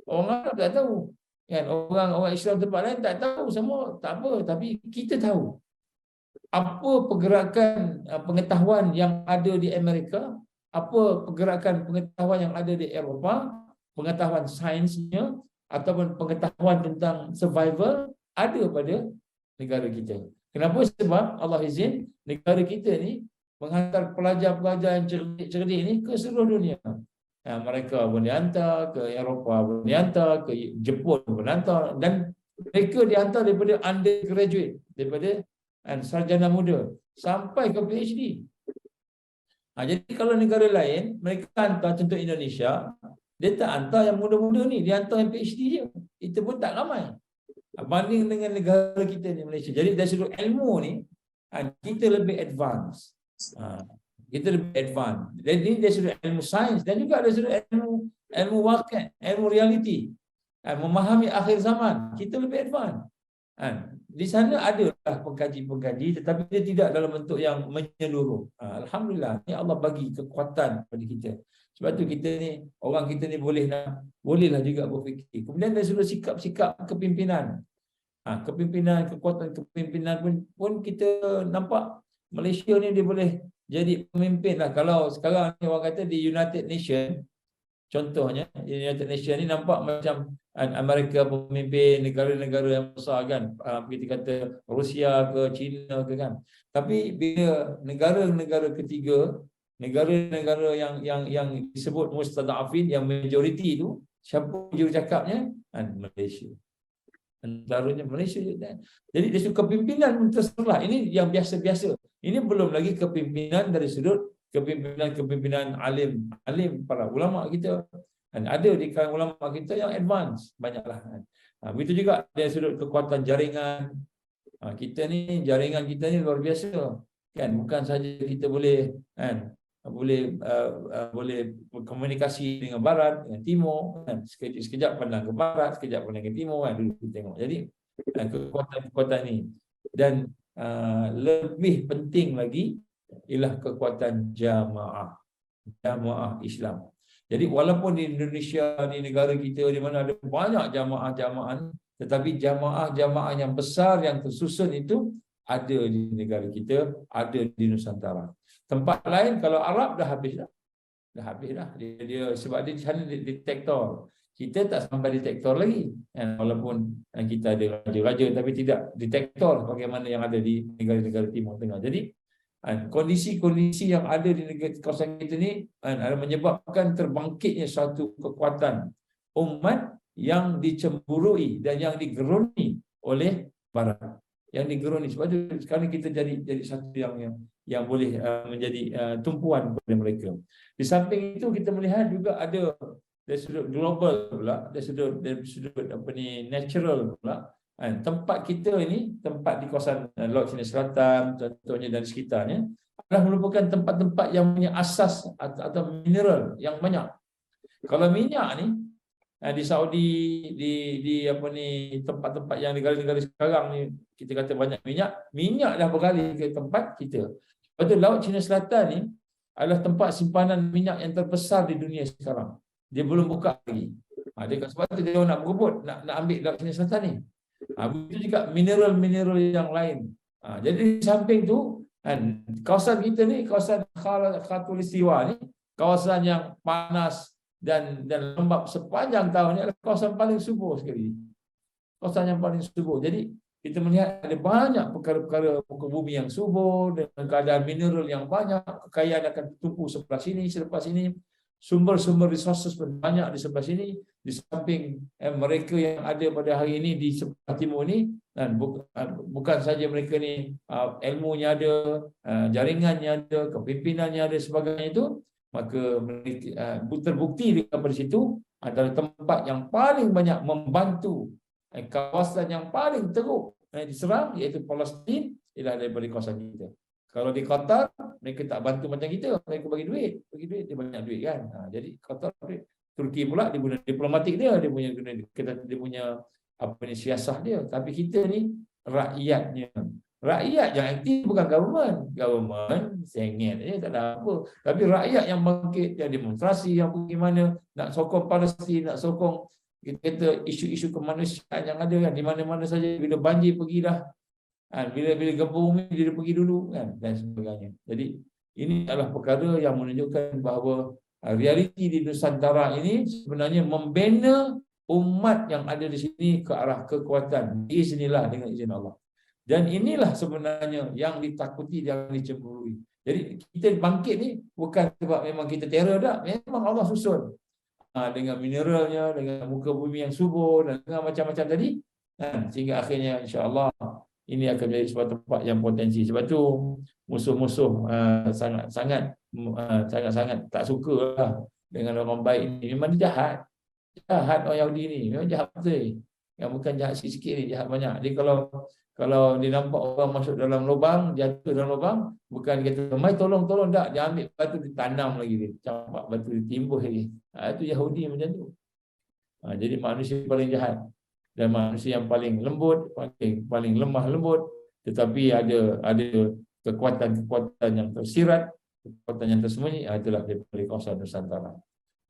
Orang Arab tak tahu. Kan, orang Islam tempat lain tak tahu, semua tak apa, tapi kita tahu apa pergerakan pengetahuan yang ada di Amerika, apa pergerakan pengetahuan yang ada di Eropah, pengetahuan sainsnya ataupun pengetahuan tentang survival ada pada negara kita. Kenapa? Sebab Allah izin negara kita ni menghantar pelajar-pelajar yang cerdik ni ke seluruh dunia. Mereka pun dihantar ke Eropah, pun dihantar ke Jepun, pun dihantar, dan mereka dihantar daripada undergraduate, daripada sarjana muda sampai ke PhD. Jadi kalau negara lain mereka hantar, contoh Indonesia, dia tak hantar yang muda-muda ni, dia hantar yang PhD je. Itu pun tak ramai banding dengan negara kita ni, Malaysia. Jadi dari sudut ilmu ni kita lebih advance. Kita lebih advance. Jadi dari sudut ilmu sains dan juga dari sudut ilmu waqi', ilmu realiti, memahami akhir zaman, kita lebih advance. Di sana adalah pengkaji-pengkaji, tetapi dia tidak dalam bentuk yang menyeluruh. Alhamdulillah, ni Allah bagi kekuatan kepada kita. Sebab tu kita ni, orang kita ni bolehlah juga berfikir. Kemudian dari sudut sikap-sikap kepimpinan, kekuatan kepimpinan pun kita nampak Malaysia ni dia boleh jadi pemimpin lah. Kalau sekarang ni orang kata di United Nations, contohnya United Nations ni nampak macam Amerika pemimpin, negara-negara yang besar kan, kita kata Rusia ke China ke kan. Tapi bila negara-negara ketiga, negara-negara yang disebut mustadafin, yang majoriti tu, siapa jurucakapnya? Malaysia. Antaranya Malaysia. Jadi dari sudut kepimpinan pun terserah. Ini yang biasa-biasa. Ini belum lagi kepimpinan dari sudut kepimpinan alim para ulama kita. Ada di kalangan ulama kita yang advance, banyaklah. Begitu juga dari sudut kekuatan jaringan. Jaringan kita ni luar biasa. Kan, bukan saja kita boleh boleh berkomunikasi dengan barat, dengan timur, kan? Sekejap pandang ke barat, sekejap pandang ke timur, kan? Dulu kita tengok. Jadi kekuatan-kekuatan ni, dan lebih penting lagi ialah kekuatan jamaah Islam. Jadi walaupun di Indonesia, di negara kita, di mana ada banyak jamaah, tetapi jamaah yang besar yang tersusun itu ada di negara kita, ada di Nusantara. Tempat lain kalau Arab dah habis dah. Dia sebab dia di sana detektor. Kita tak sampai detektor lagi. Walaupun kita ada raja-raja, tapi tidak detektor bagaimana yang ada di negara-negara Timur Tengah. Jadi kondisi-kondisi yang ada di negara kawasan kita ni menyebabkan terbangkitnya suatu kekuatan umat yang dicemburui dan yang digeruni oleh Barat. Yang digeruni. Sebab itu sekarang kita jadi satu yang boleh menjadi tumpuan kepada mereka. Di samping itu kita melihat juga ada dari sudut global pula, dari sudut natural pula. Tempat kita ini, tempat di kawasan Laut Cina Selatan contohnya dan sekitarnya, adalah merupakan tempat-tempat yang punya asas atau mineral yang banyak. Kalau minyak ni di Saudi, di tempat-tempat yang negara-negara sekarang ni kita kata banyak minyak dah beralih ke tempat kita. Sebab tu Laut Cina Selatan ni adalah tempat simpanan minyak yang terbesar di dunia sekarang. Dia belum buka lagi. Sebab tu dia nak berebut, nak ambil Laut Cina Selatan ni. Begitu juga mineral-mineral yang lain. Jadi di samping tu, kawasan kita ni, kawasan Khatulistiwa ni, kawasan yang panas dan lembap sepanjang tahun ini adalah kawasan paling subur sekali. Kawasan yang paling subur. Jadi kita melihat ada banyak perkara-perkara muka bumi yang subur dengan keadaan mineral yang banyak, kekayaan akan tertumpu sebelah sini, selepas ini. Sumber-sumber resources pun banyak di sebelah sini, di samping mereka yang ada pada hari ini di sebelah timur ini, dan bukan saja mereka ni ilmunya ada, jaringannya ada, kepimpinannya ada, sebagainya itu, maka mereka, terbukti daripada situ adalah tempat yang paling banyak membantu kawasan yang paling teruk diserang, iaitu Palestin, ialah daripada kawasan kita. Kalau di Qatar, mereka tak bantu macam kita, mereka bagi duit, dia banyak duit kan. Jadi Qatar, Turki pula dia guna diplomatik dia punya apa ni, siasah dia. Tapi kita ni rakyatnya. Rakyat yang aktif bukan government sengit tak ada apa. Tapi rakyat yang bangkit, yang demonstrasi, yang pergi mana, nak sokong Palestin, nak sokong kita kata isu-isu kemanusiaan yang ada kan, di mana-mana saja. Bila banjir pergilah, bila gempa bumi dia pergi dulu kan, dan sebagainya. Jadi ini adalah perkara yang menunjukkan bahawa realiti di Nusantara ini sebenarnya membina umat yang ada di sini ke arah kekuatan biiznillah, dengan izin Allah. Dan inilah sebenarnya yang ditakuti, yang dicemburui. Jadi kita bangkit ni bukan sebab memang kita terror dah, memang Allah susun dengan mineralnya, dengan muka bumi yang subur dan dengan macam-macam tadi, sehingga akhirnya insya-Allah ini akan menjadi sebuah tempat yang potensi. Sebab tu musuh-musuh sangat-sangat tak sukalah dengan orang baik ini. Memang dia jahat. Jahat orang Yahudi ni. Memang jahat betul. Yang bukan jahat sikit-sikit ni, jahat banyak. Jadi kalau dia nampak orang masuk dalam lubang, jatuh dalam lubang, bukan dia kata, "Mai tolong tak." Dia ambil batu, ditanam lagi dia. Campak batu, ditimbuh lagi. Itu Yahudi macam tu. Jadi manusia paling jahat. Dan manusia yang paling lembut, paling lemah lembut, tetapi ada kekuatan-kekuatan yang tersirat, kekuatan yang tersembunyi, itulah daripada kawasan Nusantara.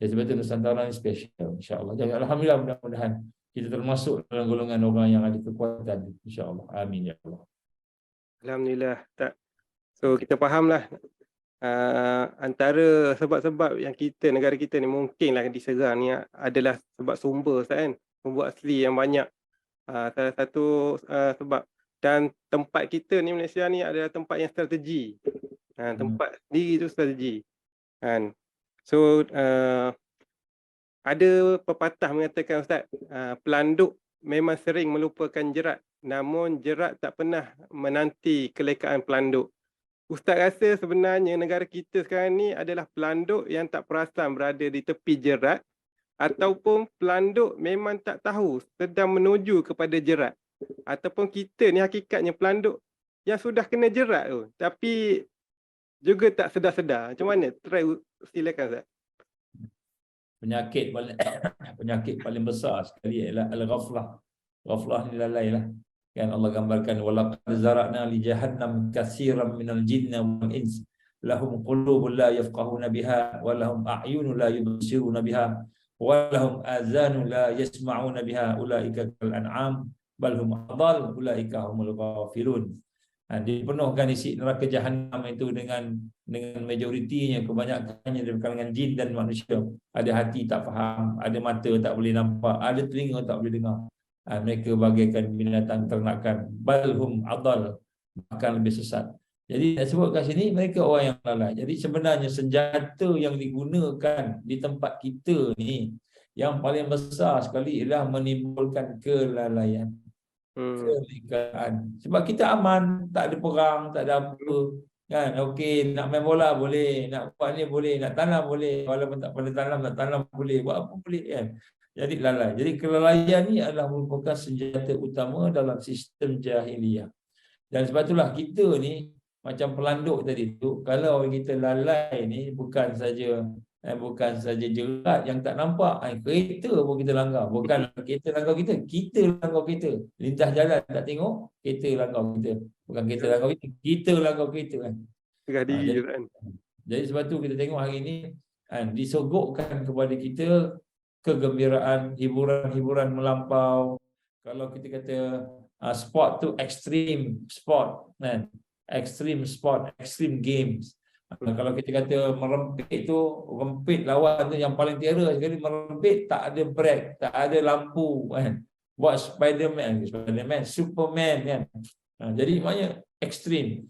Jadi sebab itu Nusantara ini spesial, insya-Allah. Jadi alhamdulillah, mudah-mudahan kita termasuk dalam golongan orang yang ada kekuatan, insya-Allah. Amin ya Allah. Alhamdulillah. So kita fahamlah antara sebab-sebab yang negara kita ni mungkinlah diserang ni adalah sebab sumber, Ustaz kan. Sumber asli yang banyak. Salah satu sebab. Dan tempat kita ni, Malaysia ni, adalah tempat yang strategi. Tempat sendiri tu strategi. Kan. So ada pepatah mengatakan, Ustaz, pelanduk memang sering melupakan jerat, namun jerat tak pernah menanti kelekaan pelanduk. Ustaz rasa sebenarnya negara kita sekarang ni adalah pelanduk yang tak perasan berada di tepi jerat, ataupun pelanduk memang tak tahu sedang menuju kepada jerat, ataupun kita ni hakikatnya pelanduk yang sudah kena jerat tu tapi juga tak sedar-sedar. Macam mana? Try silakan, Ustaz. Penyakit paling besar sekali ialah al-ghaflah. Ghaflah ni lalai lah. Kan Allah gambarkan, walaqad zara'na li jahannam katsiran minal jinni wal ins lahum qulubun la yafqahuna biha wa lahum a'yunun la yubsiruna biha wa lahum azanun la yasma'una biha ulaika kal an'am bal hum adall ulaika humul ghafilun. Dipenuhkan isi neraka Jahannam itu dengan majoritinya, kebanyakannya dari kalangan jin dan manusia. Ada hati tak faham, ada mata tak boleh nampak, ada telinga tak boleh dengar. Mereka bagaikan binatang ternakan, balhum adal, bahkan lebih sesat. Jadi saya sebut kat sini, mereka orang yang lalai. Jadi sebenarnya senjata yang digunakan di tempat kita ni yang paling besar sekali ialah menimbulkan kelalaian. Kelikaan. Sebab kita aman, tak ada perang, tak ada apa kan. Okey, nak main bola boleh, nak buat ni boleh, nak tanam boleh, walaupun tak boleh tanam, nak tanam boleh, buat apa boleh kan. Jadi lalai. Jadi kelalaian ni adalah merupakan senjata utama dalam sistem jahiliyah. Dan sebab itulah kita ni macam pelanduk tadi tu, kalau kita lalai ni bukan saja jerat yang tak nampak, kereta pun kita langgar. Bukan kereta langgar kita langgar kereta. Lintas jalan tak tengok, kereta langgar kita. Bukan kereta langgar kita langgar kereta kan. Jadi sebab tu kita tengok hari ini disogokkan kepada kita kegembiraan, hiburan melampau. Kalau kita kata sport tu extreme sport kan. Extreme sport, extreme games. Kalau kita kata merempit tu, rempit lawan tu yang paling terror sekali, merempit tak ada brake, tak ada lampu kan. Buat Spiderman, Superman kan. Jadi maknanya ekstrim.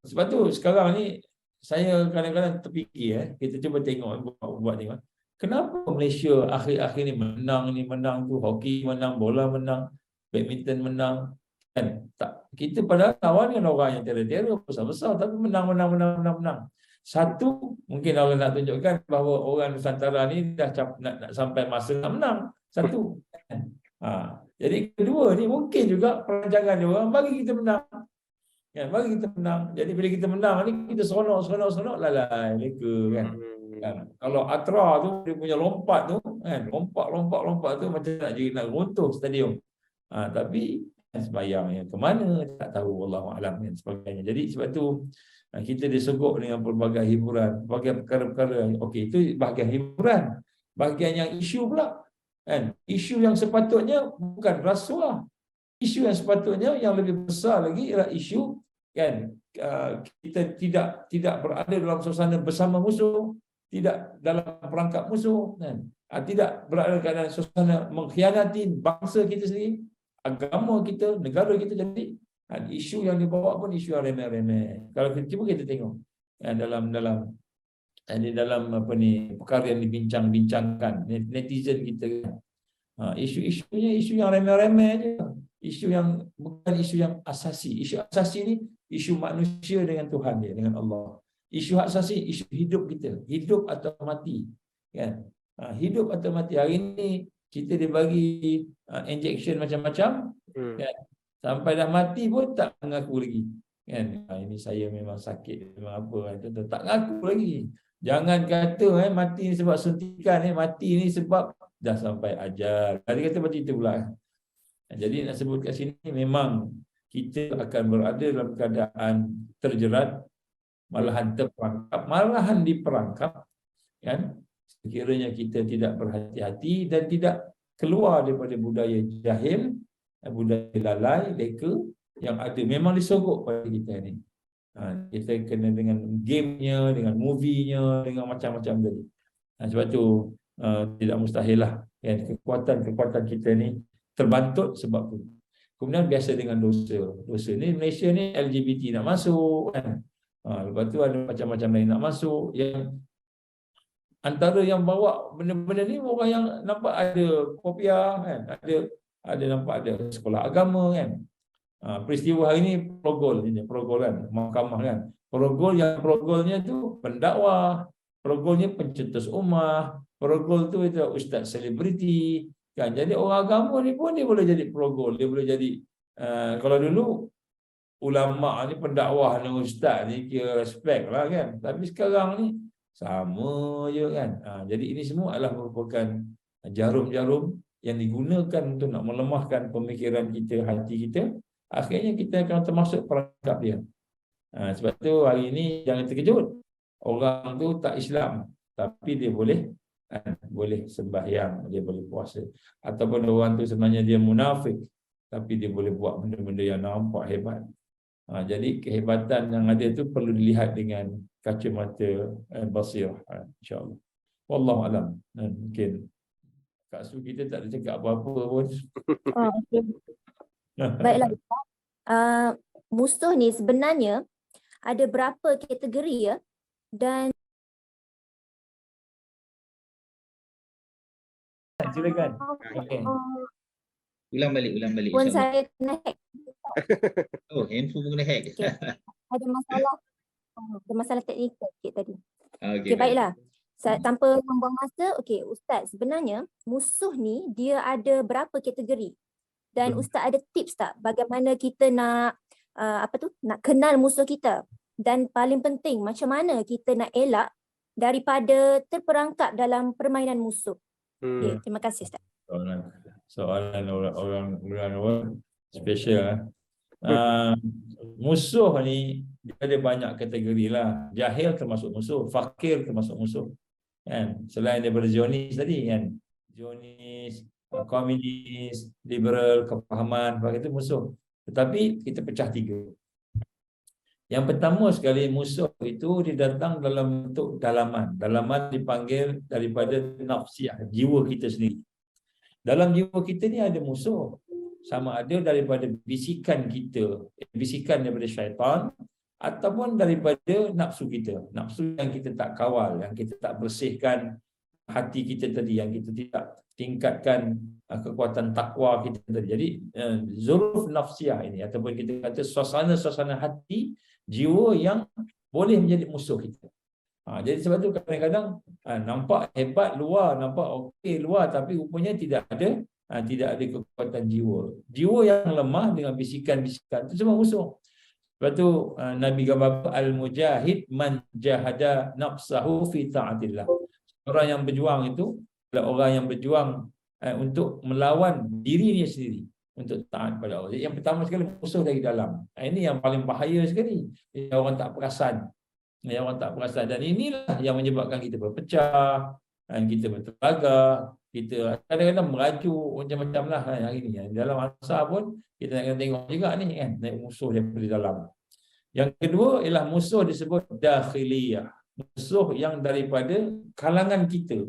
Sebab tu sekarang ni saya kadang-kadang terfikir, kita cuba tengok, buat tengok. Kenapa Malaysia akhir-akhir ni menang tu, hoki menang, bola menang, badminton menang kan? Tak, kita pada awal ni orang yang terror-terror besar-besar tapi menang. Satu, mungkin orang nak tunjukkan bahawa orang Nusantara ni dah nak sampai masa nak menang. Satu. Jadi kedua ni mungkin juga perancangan dia orang bagi kita menang. Kan, bagi kita menang. Jadi bila kita menang ni kita seronok lalai leka kan. Kalau Atra tu dia punya lompat tu kan, lompat tu macam nak runtuh stadium. Tapi sembahyang yang ke mana tak tahu, wallahu alam dan sebagainya. Jadi sebab tu kita disogok dengan pelbagai hiburan, pelbagai perkara-perkara. Okey, itu bahagian hiburan. Bahagian yang isu pula kan, isu yang sepatutnya bukan rasuah. Isu yang sepatutnya yang lebih besar lagi ialah isu kan, kita tidak berada dalam suasana bersama musuh, tidak dalam perangkap musuh kan, tidak berada dalam suasana mengkhianati bangsa kita sendiri, agama kita, negara kita. Jadi isu yang dibawa pun isu yang remeh-remeh. Kalau kita tengok dalam apa ni, perkara yang dibincang-bincangkan netizen kita kan, isu-isunya isu yang remeh-remeh je. Isu yang bukan isu yang asasi. Isu asasi ni isu manusia dengan Tuhan dia, dengan Allah. Isu asasi isu hidup kita, hidup atau mati kan. Hidup atau mati. Hari ni kita dibagi injection macam-macam kan? Sampai dah mati pun tak mengaku lagi kan. Ini saya memang sakit, memang apa, tak mengaku lagi. Jangan kata mati ni sebab suntikan, mati ni sebab dah sampai ajal. Dia kata macam itu pula. Jadi nak sebut kat sini, memang kita akan berada dalam keadaan terjerat, malahan terperangkap, malahan diperangkap kan, sekiranya kita tidak berhati-hati dan tidak keluar daripada budaya jahil, budaya lalai, leka yang ada, memang disogok pada kita ni. Kita kena dengan gamenya, dengan movie-nya, dengan macam-macam tadi. Sebab tu tidak mustahil lah kan, kekuatan kita ni terbantut sebab tu. Kemudian biasa dengan dosa ni, Malaysia ni LGBT nak masuk kan. Lepas tu ada macam-macam lain nak masuk. Yang antara yang bawa benda-benda ni orang yang nampak ada kopiah kan, ada nampak ada sekolah agama kan. Peristiwa hari ni progol kan, mahkamah kan. Progolnya tu pendakwah, progolnya pencetus ummah, progol tu itu ustaz selebriti kan. Jadi orang agama ni pun dia boleh jadi progol, dia boleh jadi kalau dulu ulama ni, pendakwah ni, ustaz ni kira respect lah kan. Tapi sekarang ni sama je kan. Jadi ini semua adalah merupakan jarum-jarum yang digunakan untuk nak melemahkan pemikiran kita, hati kita. Akhirnya kita akan termasuk perangkap dia. Sebab tu hari ini jangan terkejut. Orang tu tak Islam, tapi dia boleh sembahyang, dia boleh puasa. Ataupun orang tu sebenarnya dia munafik, tapi dia boleh buat benda-benda yang nampak hebat. Jadi kehebatan yang ada tu perlu dilihat dengan kacamata basirah, insya-Allah. Wallahu alam. Mungkin Kak Su kita tak ada cakap apa-apa pun. Okay. Baiklah. Musuh ni sebenarnya ada berapa kategori ya, dan silakan. Okay. Ulang balik. Pun saya kena hack. Oh, handphone pun kena hack. Okay. Ada masalah teknikal sikit tadi. Okay, baiklah. Tanpa membuang masa, okey Ustaz, sebenarnya musuh ni dia ada berapa kategori? Dan Ustaz ada tips tak bagaimana kita nak nak kenal musuh kita? Dan paling penting, macam mana kita nak elak daripada terperangkap dalam permainan musuh? Okay, terima kasih Ustaz. Soalan orang special. Musuh ni dia ada banyak kategori lah. Jahil termasuk musuh, fakir termasuk musuh kan. Selain daripada Zionis tadi kan, Zionis, komunis, liberal, kepahaman, itu musuh. Tetapi kita pecah tiga. Yang pertama sekali, musuh itu dia datang dalam bentuk dalaman. Dalaman dipanggil daripada nafsiyah, jiwa kita sendiri. Dalam jiwa kita ni ada musuh. Sama ada daripada bisikan kita, bisikan daripada syaitan, ataupun daripada nafsu kita. Nafsu yang kita tak kawal, yang kita tak bersihkan hati kita tadi, yang kita tidak tingkatkan kekuatan takwa kita tadi. Jadi zuruf nafsiyah ini, ataupun kita kata suasana-suasana hati, jiwa yang boleh menjadi musuh kita. Jadi sebab tu kadang-kadang nampak hebat luar, nampak okey luar, tapi rupanya tidak ada kekuatan jiwa. Jiwa yang lemah dengan bisikan-bisikan itu semua musuh. Sebab tu Nabi gambar al-mujahid man jahada nafsahu fi ta'atillah. Orang yang berjuang itu adalah orang yang berjuang untuk melawan dirinya sendiri untuk taat pada Allah. Jadi yang pertama sekali, musuh dari dalam. Ini yang paling bahaya sekali. Orang tak perasan. Orang tak perasan. Dan inilah yang menyebabkan kita berpecah, kita bertelagak, kita kadang-kadang merajuk macam-macam lah hari ni. Dalam masa pun kita nak tengok juga ni kan, musuh daripada dalam. Yang kedua ialah musuh disebut dakhiliyah. Musuh yang daripada kalangan kita.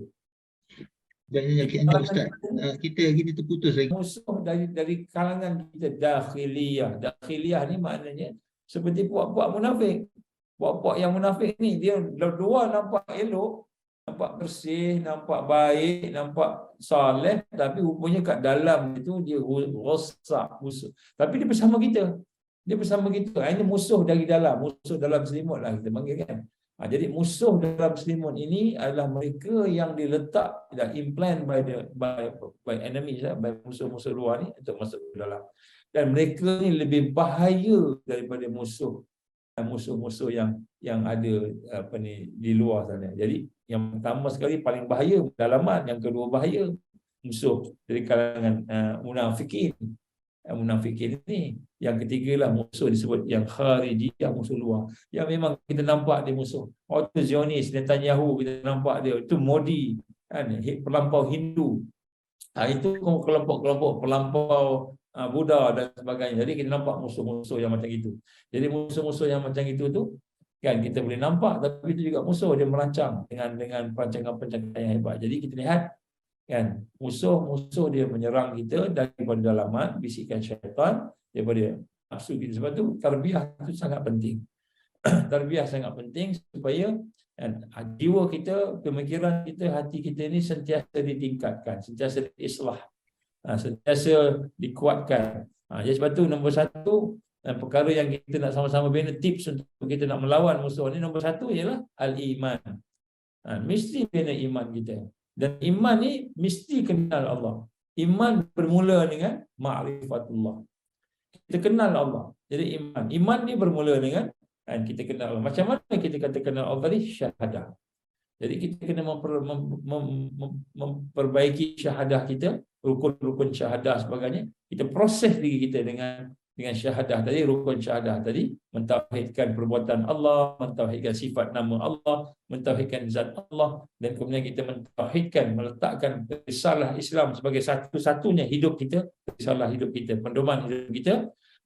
Ustaz, kita terputus lagi. Musuh dari kalangan kita, dakhiliyah. Dakhiliyah ni maknanya seperti puak-puak munafik. Puak-puak yang munafik ni, dia luar nampak elok, nampak bersih, nampak baik, nampak soleh, tapi rupanya kat dalam itu dia rosak, musuh. Tapi dia bersama kita. Dia bersama kita. Ini musuh dari dalam, musuh dalam selimut lah kita panggil kan. Jadi musuh dalam selimut ini adalah mereka yang diletak dan implant by enemies, by musuh-musuh luar ni untuk masuk ke dalam. Dan mereka ni lebih bahaya daripada musuh-musuh yang ada di luar sana. Jadi yang pertama sekali paling bahaya dalaman, yang kedua bahaya musuh dari kalangan munafikin. Munafikin ini, yang ketiga lah musuh disebut yang khariji, yang musuh luar, yang memang kita nampak dia musuh. Waktu Zionis, Netanyahu, kita nampak dia, itu Modi kan, pelampau Hindu, itu kelompok-kelompok pelampau Buddha dan sebagainya. Jadi kita nampak musuh-musuh yang macam itu. Jadi musuh-musuh yang macam itu tu kan kita boleh nampak, tapi itu juga musuh, dia merancang dengan perancangan-perancangan yang hebat. Jadi kita lihat kan, musuh dia menyerang kita daripada dalaman, bisikan syaitan, daripada nafsu kita. Sebab tu tarbiyah itu sangat penting. Tarbiyah sangat penting supaya jiwa kita, pemikiran kita, hati kita ini sentiasa ditingkatkan, sentiasa diislah, sentiasa dikuatkan. Jadi sebab tu nombor satu, perkara yang kita nak sama-sama bina, tips untuk kita nak melawan musuh ni, nombor satu ialah al-iman. Mesti bina iman kita. Dan iman ni mesti kenal Allah. Iman bermula dengan ma'rifatullah. Kita kenal Allah. Jadi iman ni bermula dengan kita kenal Allah. Macam mana kita kata kenal Allah tadi? Syahadah. Jadi kita kena memperbaiki syahadah kita, rukun-rukun syahadah sebagainya. Kita proses diri kita dengan syahadah tadi, rukun syahadah tadi, mentauhidkan perbuatan Allah, mentauhidkan sifat nama Allah, mentauhidkan zat Allah, dan kemudian kita mentauhidkan, meletakkan risalah Islam sebagai satu-satunya hidup kita, risalah hidup kita, pedoman hidup kita.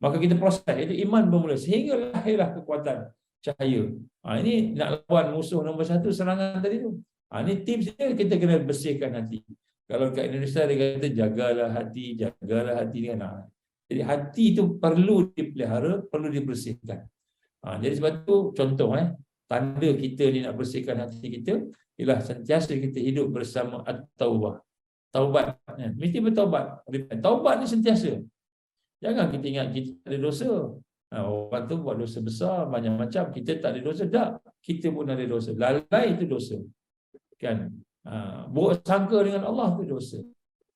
Maka kita proses, itu iman bermula sehingga lahirlah kekuatan cahaya. Ini nak lawan musuh nombor satu, serangan tadi tu. Ini tips dia, kita kena bersihkan hati. Kalau kat Indonesia dia kata jagalah hati dengan jadi hati itu perlu dipelihara, perlu dibersihkan. Jadi sebab tu contoh tanda kita ni nak bersihkan hati kita ialah sentiasa kita hidup bersama at-taubah. Taubat, mesti bertaubat. Taubat ni sentiasa. Jangan kita ingat kita tak ada dosa. Orang tu buat dosa besar banyak macam, kita tak ada dosa. Tak, kita pun ada dosa. Lalai itu dosa. Kan? Buruk sangka dengan Allah itu dosa.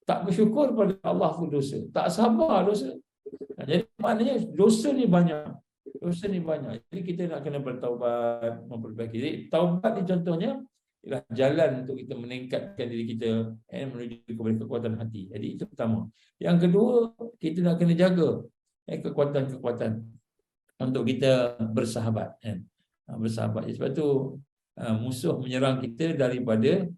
Tak bersyukur pada Allah itu dosa. Tak sabar dosa. Jadi maknanya dosa ni banyak. Dosa ni banyak. Jadi kita nak kena bertaubat, memperbaiki. Jadi taubat ni contohnya ialah jalan untuk kita meningkatkan diri kita menuju kepada kekuatan hati. Jadi itu pertama. Yang kedua, kita nak kena jaga kekuatan-kekuatan untuk kita bersahabat. Bersahabat. Sebab tu musuh menyerang kita daripada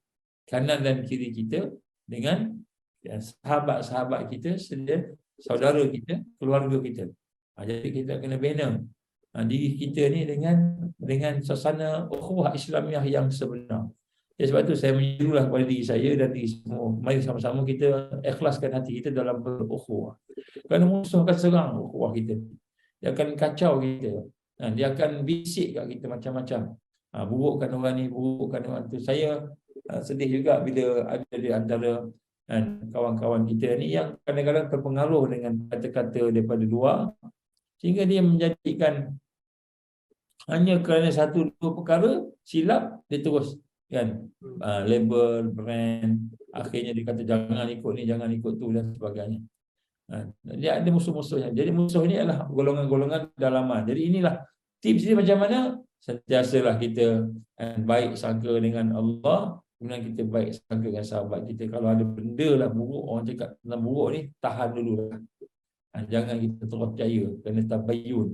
kanan dan kiri kita dengan sahabat-sahabat kita, saudara kita, keluarga kita. Jadi kita kena bina diri kita ni dengan suasana ukhuwah Islamiah yang sebenar. Sebab tu saya menyerulah kepada diri saya dan diri semua, mari sama-sama kita ikhlaskan hati kita dalam berukhuwah. Kerana musuh akan serang ukhuwah kita. Dia akan kacau kita. Dia akan bisik kat kita macam-macam. Burukkan orang ni, burukkan orang tu. Saya sedih juga bila ada di antara kawan-kawan kita ni yang kadang-kadang terpengaruh dengan kata-kata daripada luar, sehingga dia menjadikan hanya kerana satu dua perkara silap, dia terus kan label, brand, akhirnya dia kata jangan ikut ni, jangan ikut tu dan sebagainya. Dia ada musuh-musuhnya. Jadi musuh ni adalah golongan-golongan dalaman. Jadi inilah tips dia macam mana sentiasalah kita baik sangka dengan Allah, kemudian kita baik sangka dengan sahabat kita. Kalau ada benda lah buruk, orang cakap tentang buruk ni, tahan dulu lah. Jangan kita terus percaya, kena tabayyun.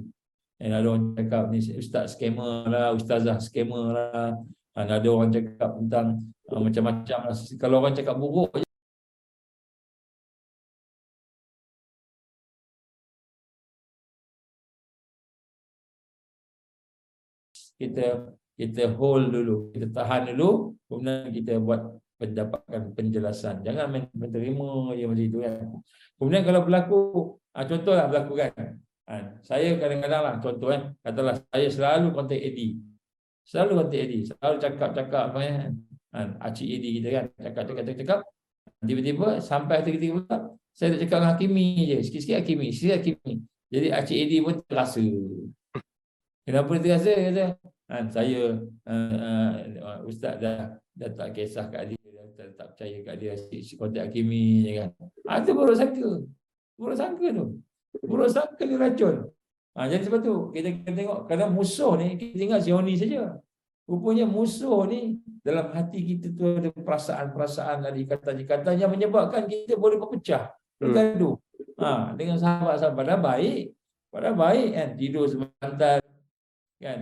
Ada orang cakap ni ustaz scammer lah, ustazah scammer lah. Ada orang cakap tentang macam-macam lah. Kalau orang cakap buruk kita hold dulu, kita tahan dulu, kemudian kita buat mendapatkan penjelasan. Jangan menerima je macam itu kan. Kemudian kalau berlaku, contohlah berlaku kan, saya kadang-kadang lah contoh kan, katalah saya selalu kontak AD, selalu cakap-cakap apa ya, Acik AD kita kan, cakap, tiba-tiba sampai ketiga pula saya tak cakap dengan Hakimi je, sikit-sikit Hakimi. Jadi Acik AD pun terasa. Kenapa dia terasa? Kata, saya ustaz dah tak kisah kat dia, tak percaya kat dia, kontak Hakimi je kan. Itu buruk sangka tu. Buruk sangka ni racun. Jadi sebab tu kita tengok kadang musuh ni, kita ingat Zionis saja. Rupanya musuh ni dalam hati kita tu ada perasaan-perasaan, ada ikatan-ikatan yang menyebabkan kita boleh berpecah, bergaduh. Dengan sahabat-sahabat padahal baik kan, tidur sebentar kan.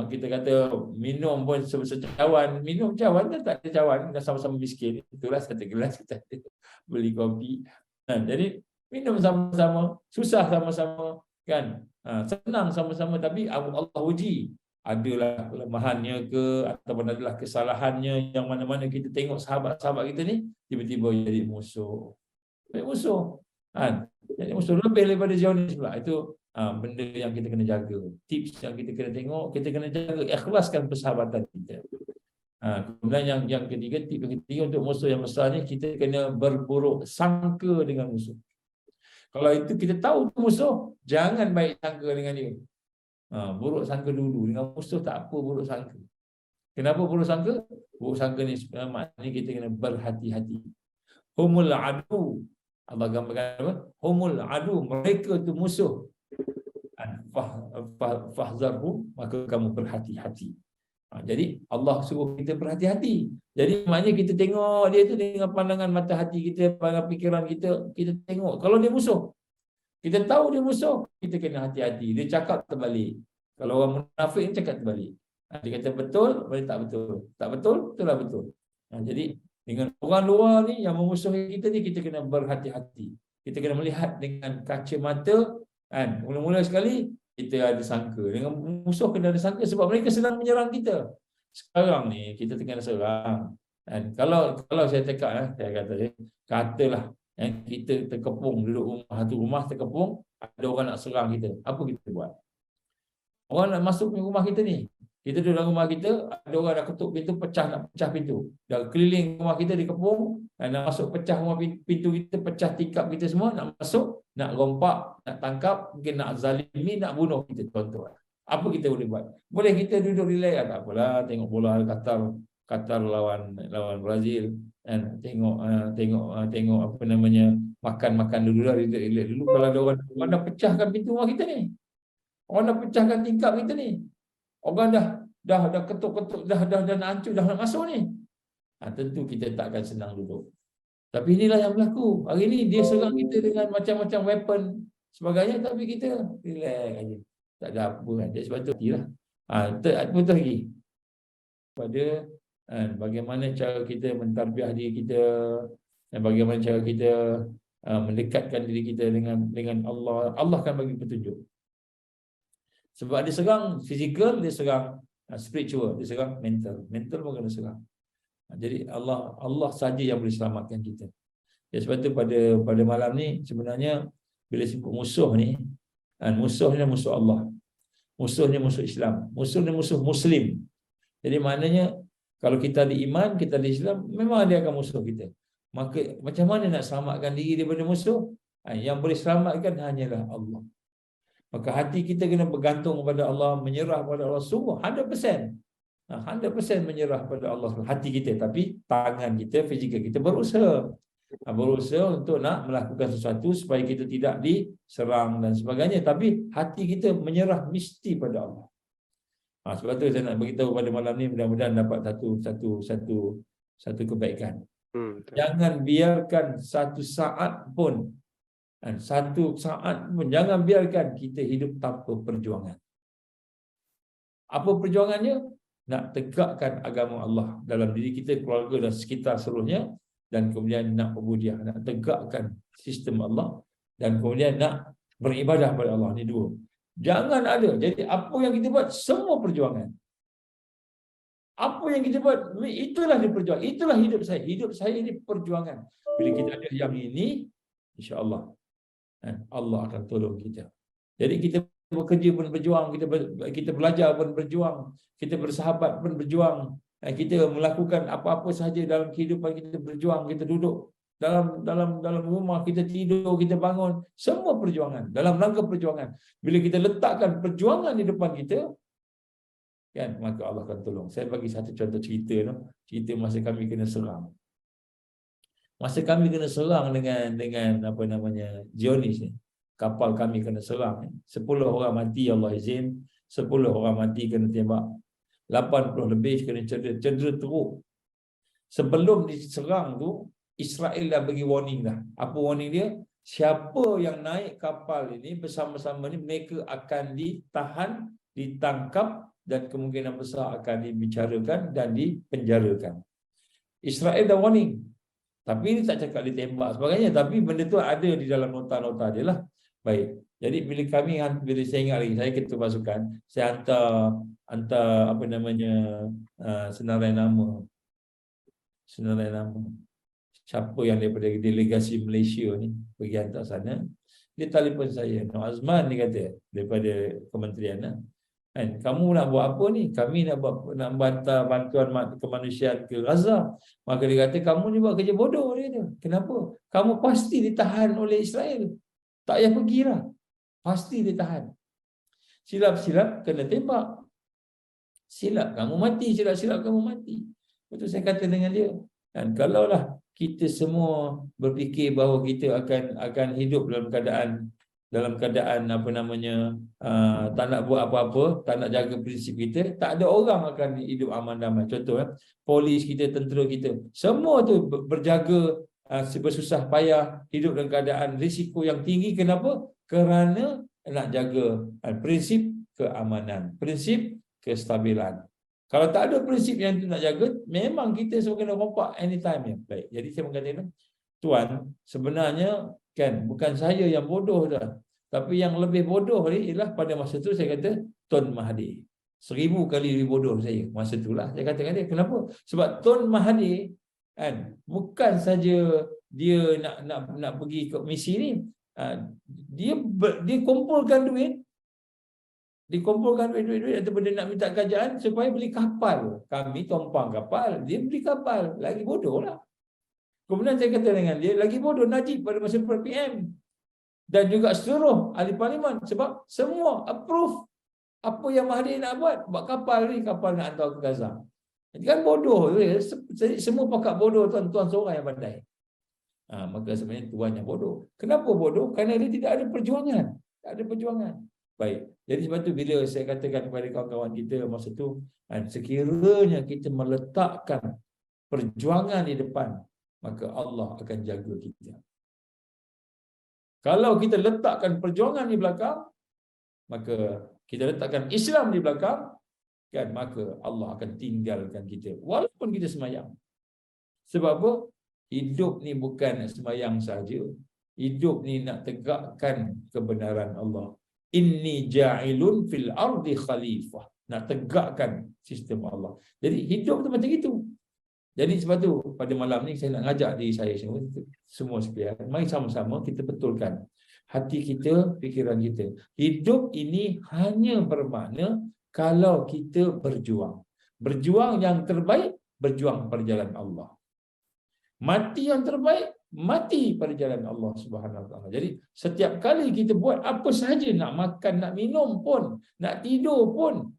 Kita kata minum pun secawan, minum cawan kan, tak ada cawan, dah sama-sama miskin. Itulah satu gelas kita beli kopi. Jadi minum sama-sama, susah sama-sama kan, senang sama-sama, tapi Allah uji. Adalah kelemahannya ke, ataupun adalah kesalahannya, yang mana-mana kita tengok sahabat-sahabat kita ni tiba-tiba jadi musuh. Jadi musuh lebih daripada Zionis pula. Itu benda yang kita kena jaga. Tips yang kita kena tengok, kita kena jaga, ikhlaskan persahabatan kita. Kemudian yang ketiga, tips yang ketiga untuk musuh yang besar ni, kita kena berburuk sangka dengan musuh. Kalau itu kita tahu tu musuh, jangan baik sangka dengan dia. Buruk sangka dulu dengan musuh, tak apa buruk sangka. Kenapa buruk sangka? Buruk sangka ni maknanya kita kena berhati-hati. Humul adu. Allah gambarkan apa? Humul adu, mereka tu musuh. Fahzarhum, maka kamu berhati-hati. Jadi Allah suruh kita berhati-hati. Jadi maknanya kita tengok dia tu dengan pandangan mata hati kita, pandangan fikiran kita, kita tengok. Kalau dia musuh, kita tahu dia musuh, kita kena hati-hati. Dia cakap terbalik. Kalau orang munafik ni cakap terbalik. Dia kata betul, boleh tak betul. Tak betul, itulah betul. Jadi dengan orang luar ni yang memusuhi kita ni, kita kena berhati-hati. Kita kena melihat dengan kacamata. Mula-mula sekali kita ada sangka. Dengan musuh kena ada sangka sebab mereka sedang menyerang kita. Sekarang ni kita tengah serang. Kalau saya cakap, saya katalah kita terkepung duduk rumah terkepung, ada orang nak serang kita, apa kita buat? Orang nak masuk ke rumah kita ni, kita duduk dalam rumah kita, ada orang nak ketuk pintu, nak pecah pintu, dah keliling rumah kita dikepung, nak masuk pecah rumah pintu kita, pecah tingkap kita semua, nak masuk, nak rompak, nak tangkap, mungkin nak zalimi, nak bunuh kita, tuan-tuan. Apa kita boleh buat? Boleh kita duduk relax, tak apalah, tengok bola Qatar lawan Brazil, dan tengok apa namanya, makan dulu lah, relax dulu. Kalau ada orang dah pecahkan pintu rumah kita ni, orang dah pecahkan tingkap kita ni, orang dah ketuk-ketuk, dah nak hancur, dah nak masuk ni, tentu kita tak akan senang duduk. Tapi inilah yang berlaku hari ni. Dia serang kita dengan macam-macam weapon sebagainya, tapi kita relax aja, tak ada apa kan. Jadi sebab tu betul lagi pada bagaimana cara kita mentarbiah diri kita, dan bagaimana cara kita mendekatkan diri kita dengan Allah. Allah akan bagi petunjuk. Sebab dia serang fizikal, dia serang spiritual, dia serang mental. Mental pun kena serang. Jadi Allah saja yang boleh selamatkan kita. Ya, sebab itu pada malam ni sebenarnya bila sebut musuh ni, musuhnya musuh Allah. Musuhnya musuh Islam. Musuhnya musuh Muslim. Jadi maknanya kalau kita ada iman, kita ada Islam, memang dia akan musuh kita. Maka macam mana nak selamatkan diri daripada musuh? Yang boleh selamatkan hanyalah Allah. Maka hati kita kena bergantung kepada Allah, menyerah kepada Allah sungguh 100%. 100% menyerah kepada Allah hati kita, tapi tangan kita, fizikal kita berusaha. Berusaha untuk nak melakukan sesuatu supaya kita tidak diserang dan sebagainya, tapi hati kita menyerah mesti pada Allah. Sebab tu saya nak beritahu pada malam ni, mudah-mudahan dapat satu kebaikan. Jangan biarkan satu saat pun jangan biarkan kita hidup tanpa perjuangan. Apa perjuangannya? Nak tegakkan agama Allah dalam diri kita, keluarga dan sekitar seluruhnya, dan kemudian nak ubudiah, nak tegakkan sistem Allah, dan kemudian nak beribadah pada Allah. Ini dua. Jangan ada. Jadi apa yang kita buat semua perjuangan. Apa yang kita buat itulah perjuangan. Itulah hidup saya. Hidup saya ini perjuangan. Bila kita ada yang ini, insya-Allah Allah akan tolong kita. Jadi kita bekerja pun berjuang, kita belajar pun berjuang, kita bersahabat pun berjuang, kita melakukan apa-apa sahaja dalam kehidupan kita berjuang, kita duduk dalam rumah, kita tidur, kita bangun, semua perjuangan, dalam rangka perjuangan. Bila kita letakkan perjuangan di depan kita, kan, maka Allah akan tolong. Saya bagi satu contoh cerita, cerita masa kami kena serang. Masa kami kena serang dengan apa namanya, Zionis ni, kapal kami kena serang. 10 orang mati, Allah izin. 10 orang mati kena tembak. 80 lebih kena cedera teruk. Sebelum diserang tu, Israel dah bagi warning dah. Apa warning dia? Siapa yang naik kapal ini bersama-sama ni, mereka akan ditahan, ditangkap, dan kemungkinan besar akan dibicarakan dan dipenjarakan. Israel dah warning. Tapi ini tak cakap ditembak sebagainya, tapi benda tu ada di dalam nota-nota dia lah. Baik. Jadi bila saya ingat lagi, saya ketua pasukan, saya hantar apa namanya, senarai nama. Siapa yang daripada delegasi Malaysia ni pergi hantar sana, dia telefon saya, Nur Azman, dia kata, daripada kementerian lah. Kan, kamu nak buat apa ni? Kami nak hantar bantuan kemanusiaan ke Gaza. Maka dia kata, kamu ni buat kerja bodoh. Dia kata, kenapa? Kamu pasti ditahan oleh Israel. Tak payah pergilah. Pasti ditahan. Silap-silap kena tembak. Silap kamu mati, silap-silap kamu mati. Betul saya kata dengan dia. Dan kalaulah kita semua berfikir bahawa kita akan hidup dalam keadaan apa namanya, tak nak buat apa-apa, tak nak jaga prinsip kita, tak ada orang akan hidup aman damai. Contoh, polis kita, tentera kita, semua tu berjaga, bersusah payah hidup dalam keadaan risiko yang tinggi. Kenapa? Kerana nak jaga prinsip keamanan, prinsip kestabilan. Kalau tak ada prinsip yang nak jaga, memang kita semua kena rompak anytime. Baik. Jadi saya mengatakan, Tuan, sebenarnya kan bukan saya yang bodoh dah, tapi yang lebih bodoh ni ialah pada masa tu saya kata Tun Mahathir. 1000 kali lebih bodoh saya masa itulah. Saya katakan dia, kenapa? Sebab Tun Mahathir kan bukan saja dia nak pergi ke misi ni, dia kumpulkan duit, ataupun dia nak minta kerajaan supaya beli kapal. Kami tumpang kapal, dia beli kapal. Lagi bodoh lah. Kemudian saya kata dengan dia, lagi bodoh Najib pada masa PM dan juga seluruh ahli parlimen, sebab semua approve apa yang Mahathir nak buat kapal ni, kapal nak hantar ke Gaza. Jadi kan bodoh. Semua pakat bodoh, tuan seorang yang pandai. Maka sebenarnya tuan yang bodoh. Kenapa bodoh? Kerana dia tidak ada perjuangan. Tak ada perjuangan. Baik. Jadi sebab tu bila saya katakan kepada kawan-kawan kita masa tu, sekiranya kita meletakkan perjuangan di depan, maka Allah akan jaga kita. Kalau kita letakkan perjuangan di belakang, maka kita letakkan Islam di belakang, kan, maka Allah akan tinggalkan kita walaupun kita semayang. Sebab apa? Hidup ni bukan sembahyang saja. Hidup ni nak tegakkan kebenaran Allah. inni ja'ilun fil ardi khalifah. Nak tegakkan sistem Allah. Jadi hidup tu macam itu. Jadi sebab tu pada malam ni saya nak ngajak diri saya semua sekalian, mari sama-sama kita betulkan hati kita, fikiran kita. Hidup ini hanya bermakna kalau kita berjuang. Berjuang yang terbaik, berjuang pada jalan Allah. Mati yang terbaik, mati pada jalan Allah Subhanahu Wa Taala. Jadi setiap kali kita buat apa sahaja, nak makan, nak minum pun, nak tidur pun,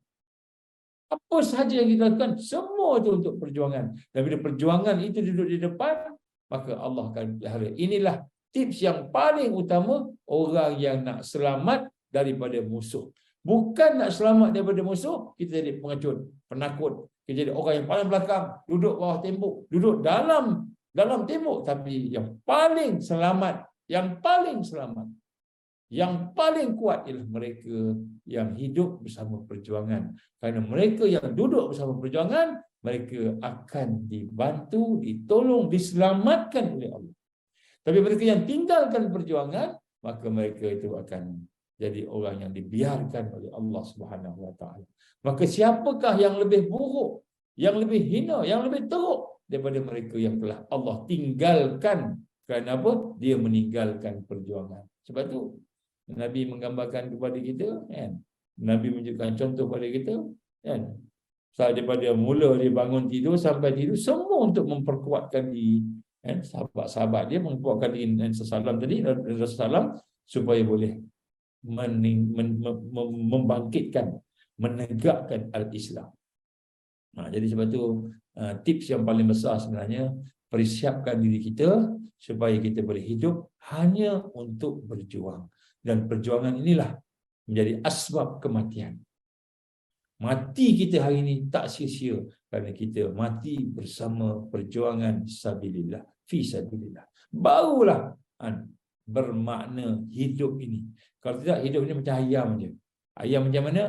apa sahaja yang kita lakukan, semua itu untuk perjuangan. Dan bila perjuangan itu duduk di depan, maka Allah akan pelihara. Inilah tips yang paling utama orang yang nak selamat daripada musuh. Bukan nak selamat daripada musuh, kita jadi pengecut, penakut. Kita jadi orang yang paling belakang, duduk bawah tembok, duduk dalam tembok. Tapi yang paling selamat, yang paling kuat ialah mereka yang hidup bersama perjuangan. Kerana mereka yang duduk bersama perjuangan, mereka akan dibantu, ditolong, diselamatkan oleh Allah. Tapi mereka yang tinggalkan perjuangan, maka mereka itu akan jadi orang yang dibiarkan oleh Allah Subhanahu Wa Taala. Maka siapakah yang lebih buruk, yang lebih hina, yang lebih teruk daripada mereka yang telah Allah tinggalkan? Kerana apa? Dia meninggalkan perjuangan. Sebab tu Nabi menggambarkan kepada kita, kan? Nabi menunjukkan contoh kepada kita, kan? Daripada mula dia bangun tidur sampai tidur, semua untuk memperkuatkan diri, kan? Sahabat-sahabat dia memperkuatkan diri Rasulullah tadi, Rasulullah, supaya boleh membangkitkan, menegakkan al-Islam. Jadi sebab tu tips yang paling besar sebenarnya, persiapkan diri kita supaya kita boleh hidup hanya untuk berjuang. Dan perjuangan inilah menjadi asbab kematian. Mati kita hari ini tak sia-sia kerana kita mati bersama perjuangan sabilillah, fi sabilillah. Barulah bermakna hidup ini. Kalau tidak, hidup ini macam ayam je. Ayam macam mana?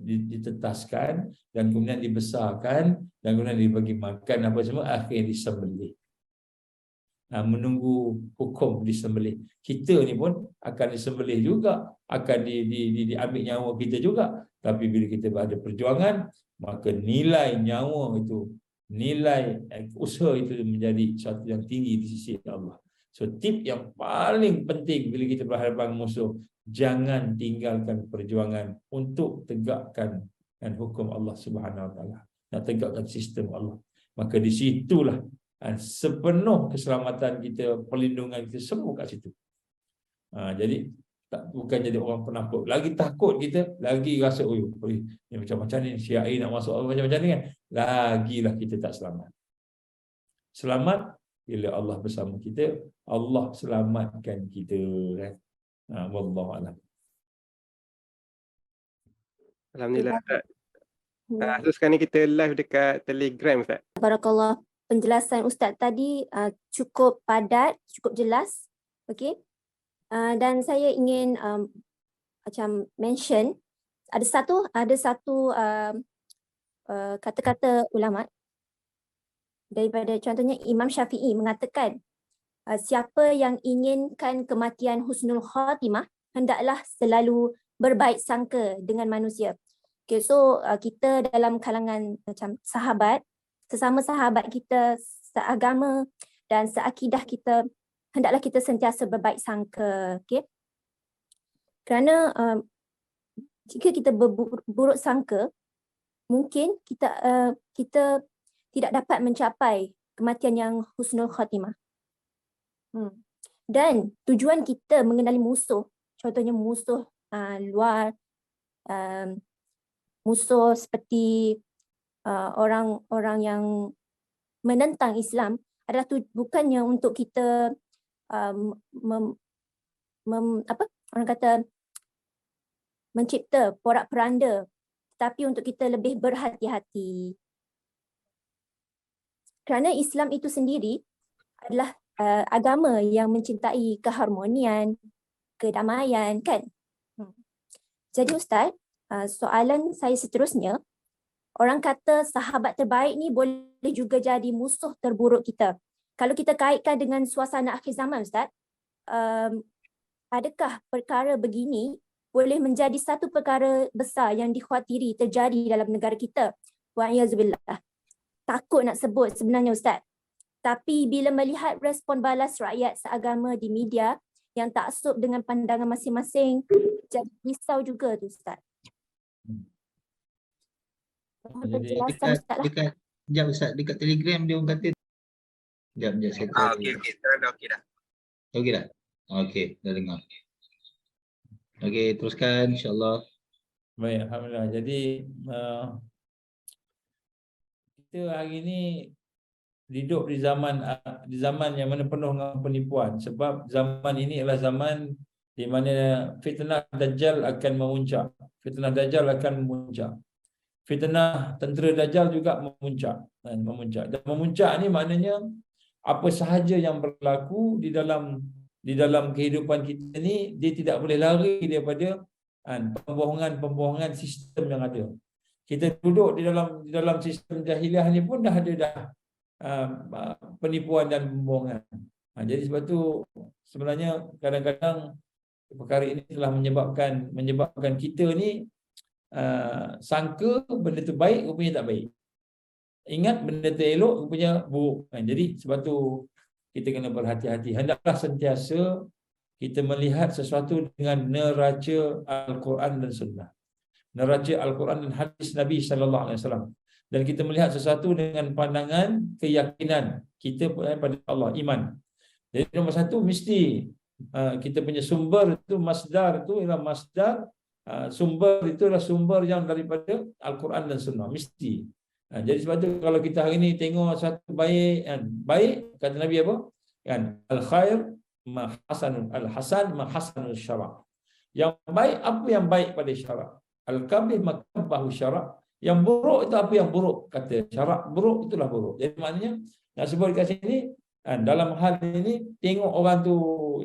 Ditetaskan dan kemudian dibesarkan dan kemudian dibagi makan apa semua, akhirnya disembelih. Menunggu hukum disembelih. Kita ni pun akan disembelih juga, akan diambil nyawa kita juga. Tapi bila kita berada perjuangan, maka nilai nyawa itu, nilai usaha itu menjadi sesuatu yang tinggi di sisi Allah. So tip yang paling penting bila kita berhadapan musuh, jangan tinggalkan perjuangan untuk tegakkan hukum Allah Subhanahu Wa Taala, nak tegakkan sistem Allah. Maka di situlah sepenuh keselamatan kita, perlindungan kita, semua kat situ. Jadi bukan jadi orang penakut. Lagi takut kita, lagi rasa ni macam-macam ni, Syiah nak masuk macam-macam ni kan, lagilah kita tak selamat. Selamat bila Allah bersama kita, Allah selamatkan kita, kan. Wallahu a'lam. Alhamdulillah. So sekarang ni kita live dekat Telegram, Ustaz. Barakallah. Penjelasan Ustaz tadi cukup padat, cukup jelas. Okey. Dan saya ingin macam mention ada satu kata-kata ulama daripada, contohnya Imam Syafi'i mengatakan, siapa yang inginkan kematian husnul khatimah hendaklah selalu berbaik sangka dengan manusia. Okay, so kita dalam kalangan macam sahabat, sesama sahabat kita seagama dan seakidah kita, hendaklah kita sentiasa berbaik sangka. Okay? Kerana jika kita berburuk sangka, mungkin kita tidak dapat mencapai kematian yang husnul khatimah. Dan tujuan kita mengenali musuh, contohnya musuh luar, musuh seperti orang-orang yang menentang Islam, adalah bukannya untuk kita mencipta porak-peranda, tetapi untuk kita lebih berhati-hati. Kerana Islam itu sendiri adalah agama yang mencintai keharmonian, kedamaian, kan? Jadi Ustaz, soalan saya seterusnya, orang kata sahabat terbaik ni boleh juga jadi musuh terburuk kita. Kalau kita kaitkan dengan suasana akhir zaman, Ustaz, adakah perkara begini boleh menjadi satu perkara besar yang dikhawatiri terjadi dalam negara kita. Wa'iyyazubillah. Takut nak sebut sebenarnya Ustaz. Tapi bila melihat respon balas rakyat seagama di media yang taksub dengan pandangan masing-masing, jadi risau juga tu Ustaz. Jadi Sekejap Ustaz, dekat Telegram dia orang kata. Sekejap saya tahu. Okey, dah okey dah. Okey dah? Okey, dah dengar. Okey, teruskan insya-Allah. Baik, alhamdulillah. Jadi kita hari ini hidup di zaman yang mana penuh dengan penipuan, sebab zaman ini adalah zaman di mana fitnah Dajjal akan memuncak. Fitnah Dajjal akan memuncak. Fitnah tentera Dajjal juga memuncak. Dan memuncak ni maknanya apa sahaja yang berlaku di dalam kehidupan kita ni, dia tidak boleh lari daripada pembohongan sistem yang ada. Kita duduk di dalam sistem jahiliah ni pun dah ada penipuan dan pembohongan. Jadi sebab tu sebenarnya kadang-kadang perkara ini telah menyebabkan kita ni sangka benda tu baik, rupanya tak baik. Ingat benda tu elok, rupanya buruk. Jadi sebab tu kita kena berhati-hati. Hendaklah sentiasa kita melihat sesuatu dengan neraca Al-Quran dan Sunnah. Neraca Al-Quran dan hadis Nabi SAW. Dan kita melihat sesuatu dengan pandangan keyakinan kita pada Allah, iman. Jadi nombor satu, mesti kita punya sumber itu, masdar itu ialah masdar, sumber itu adalah sumber yang daripada Al-Quran dan Sunnah, mesti. Jadi sebab itu kalau kita hari ini tengok satu baik, baik kata Nabi apa? Al-khair ma hasanun, al-hasan ma hasanul syara'. Yang baik apa yang baik pada syarak. Al-kabih ma kabahu syara'. Yang buruk itu apa yang buruk, kata syarak buruk itulah buruk. Jadi maknanya nak sebut kat sini, dalam hal ini tengok orang tu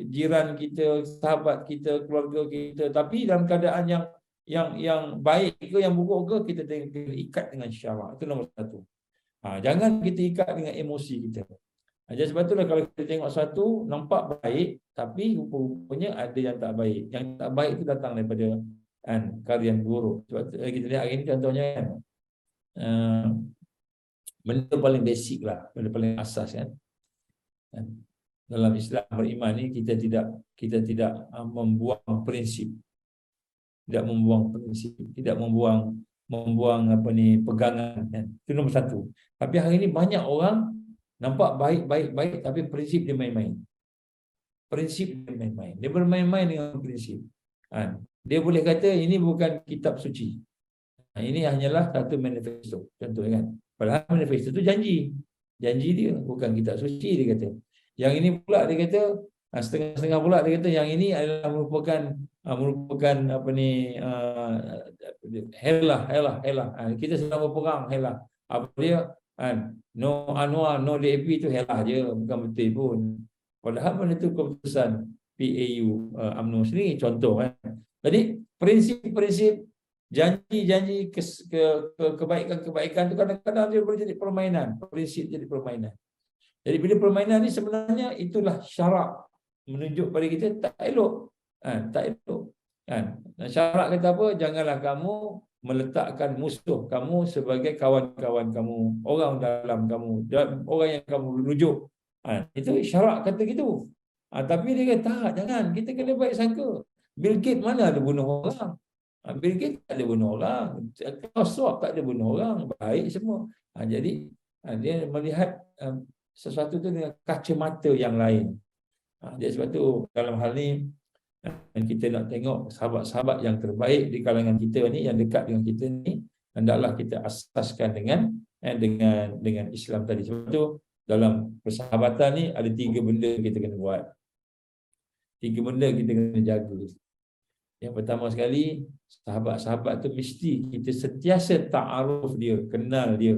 jiran kita, sahabat kita, keluarga kita, tapi dalam keadaan yang baik ke yang buruk ke, kita kena ikat dengan syarak. Itu nombor satu. Jangan kita ikat dengan emosi kita. Jadi sebab itulah kalau kita tengok satu nampak baik, tapi rupa-rupanya ada yang tak baik. Yang tak baik itu datang daripada karyan buruk. Sebab kita lihat hari ini contohnya benda paling basic lah, benda paling asas kan. Dalam Islam beriman ni kita tidak membuang prinsip. Tidak membuang prinsip, tidak membuang pegangan kan. Itu nombor satu. Tapi hari ini banyak orang nampak baik tapi prinsip dia main-main. Prinsip dia main-main. Dia bermain-main dengan prinsip. Dia boleh kata ini bukan kitab suci. Ini hanyalah satu manifesto. Contoh kan. Padahal manifesto itu janji. Janji dia bukan kitab suci, dia kata. Yang ini pula dia kata setengah-setengah pula dia kata yang ini adalah merupakan helah. Kita sedang berperang helah. Apa dia? No Anwar, no DAP itu helah je, bukan betul pun. Padahal benda itu keputusan PAU UMNO sendiri, contoh kan. Jadi prinsip-prinsip, janji-janji kebaikan-kebaikan itu kadang-kadang dia boleh jadi permainan, prinsip jadi permainan. Jadi bila permainan ni sebenarnya itulah syarak menunjuk pada kita tak elok. Tak elok. Syarak kata apa? Janganlah kamu meletakkan musuh kamu sebagai kawan-kawan kamu, orang dalam kamu, orang yang kamu rujuk. Itu syarak kata gitu. Tapi dia kata tak, jangan, kita kena baik sangka. Bill Gates mana ada bunuh orang? Bill Gates tak ada bunuh orang. Klaus Schwab tak ada bunuh orang. Baik semua. Jadi dia melihat sesuatu itu dengan kacamata yang lain. Jadi sebab tu dalam hal ni kita nak tengok sahabat-sahabat yang terbaik di kalangan kita ni, yang dekat dengan kita ni, hendaklah kita asaskan dengan Islam tadi. Sebab tu dalam persahabatan ni ada 3 benda kita kena buat. 3 benda kita kena jaga. Yang pertama sekali, sahabat-sahabat tu mesti kita sentiasa ta'aruf dia, kenal dia.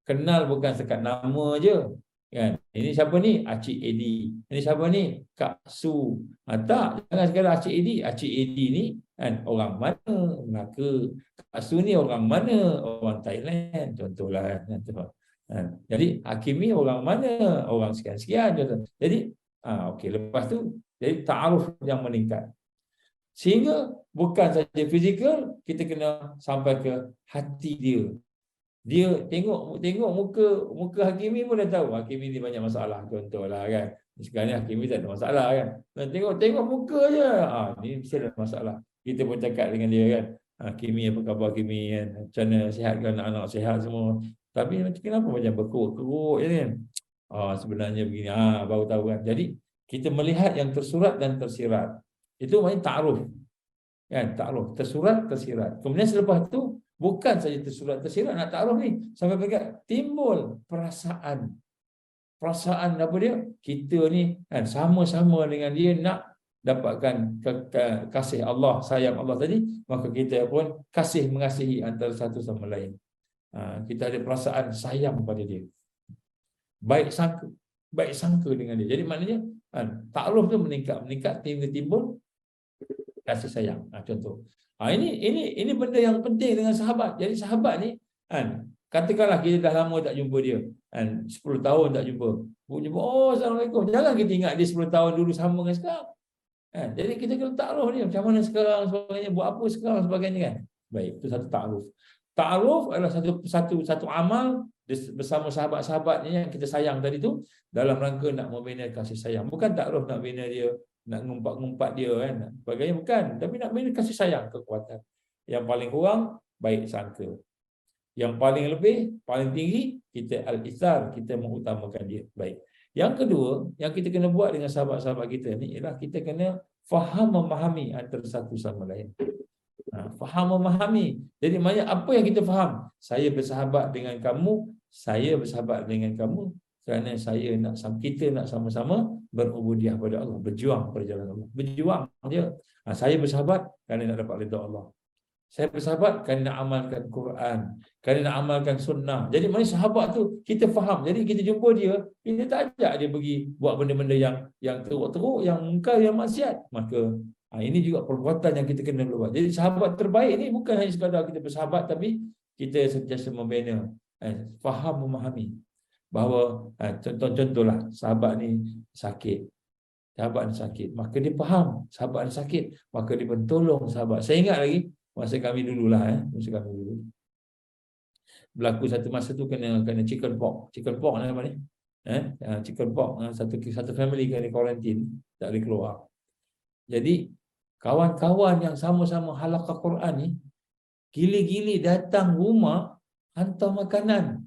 Kenal bukan sekat nama je. Kan? Ini siapa ni? Acik Edi. Ini siapa ni? Kak Su. Tak, jangan sekadar Acik Edi. Acik Edi ni kan orang mana? Melaka. Kak Su ni orang mana? Orang Thailand. Contohlah. Jadi Hakimi orang mana? Orang sekian-sekian. Jadi okey, lepas tu jadi ta'aruf yang meningkat. Sehingga bukan saja fizikal, kita kena sampai ke hati dia. Dia tengok muka Hakimi pun dah tahu Hakimi ni banyak masalah, contohlah kan. Sekarang ni Hakimi tak ada masalah kan. Dan tengok muka je. Ni mesti ada masalah. Kita pun cakap dengan dia kan. Hakimi, apa khabar Hakimi kan? Macam mana, sihat kan, anak-anak sihat semua. Tapi kenapa macam berkerut-kerut je kan? Sebenarnya begini. Baru tahu kan. Jadi kita melihat yang tersurat dan tersirat. Itu maknanya ta'aruf. Kan, ta'aruf, tersurat, tersirat. Kemudian selepas tu bukan saja tersurat, tersirat, nak ta'aruf ni sampai dekat timbul perasaan apa dia? Kita ni kan sama-sama dengan dia nak dapatkan kasih Allah, sayang Allah tadi, maka kita pun kasih mengasihi antara satu sama lain. Kita ada perasaan sayang pada dia. Baik sangka dengan dia. Jadi maknanya ta'aruf tu meningkat timbul kasih sayang. Contoh. Ini benda yang penting dengan sahabat. Jadi sahabat ni katakanlah kita dah lama tak jumpa dia, 10 tahun tak jumpa. Assalamualaikum. Jangan kita ingat dia 10 tahun dulu sama dengan sekarang. Jadi kita kena ta'aruf dia macam mana sekarang, sebagainya, buat apa sekarang, sebagainya kan. Baik, itu satu ta'aruf. Ta'aruf adalah satu amal bersama sahabat-sahabatnya yang kita sayang tadi tu, dalam rangka nak membina kasih sayang. Bukan ta'aruf nak bina dia, nak ngumpat-ngumpat dia kan, sebagainya, bukan. Tapi nak bina kasih sayang, kekuatan. Yang paling kurang, baik sangka. Yang paling lebih, paling tinggi, kita al-ithar, kita mengutamakan dia. Baik. Yang kedua, yang kita kena buat dengan sahabat-sahabat kita ni ialah kita kena faham memahami antara satu sama lain. Faham memahami. Jadi maknanya apa yang kita faham? Saya bersahabat dengan kamu, saya bersahabat dengan kamu kerana kita nak sama-sama berubudiah pada Allah, berjuang pada jalan Allah. Berjuang dia. Saya bersahabat kerana nak dapat redha Allah. Saya bersahabat kerana nak amalkan Quran, kerana nak amalkan sunnah. Jadi maknanya sahabat tu kita faham. Jadi kita jumpa dia, kita tak ajak dia pergi buat benda-benda yang teruk-teruk, yang mungkar, yang maksiat. Maka ini juga perbuatan yang kita kena buat. Jadi sahabat terbaik ni bukan hanya sekadar kita bersahabat, tapi kita sentiasa membina, faham, memahami. Bahawa contohlah sahabat ni sakit. Sahabat ni sakit, maka dia faham sahabat ni sakit, maka dia pun tolong sahabat. Saya ingat lagi masa kami dulu berlaku satu masa tu kena chicken pox nama ni. Chicken pox, satu family kena quarantine, tak boleh keluar. Jadi kawan-kawan yang sama-sama halaqah Quran ni gili-gili datang rumah hantar makanan.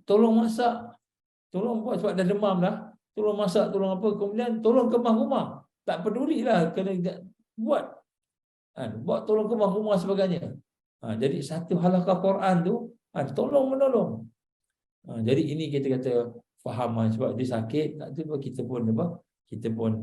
Tolong masak, tolong buat sebab dah demam dah. Tolong masak, tolong apa, kemudian tolong kemas rumah. Tak pedulilah kena buat tolong kemas rumah sebagainya. Jadi satu halaqah Quran tu tolong menolong. Jadi ini kita kata faham, sebab dia sakit, tak tu kita pun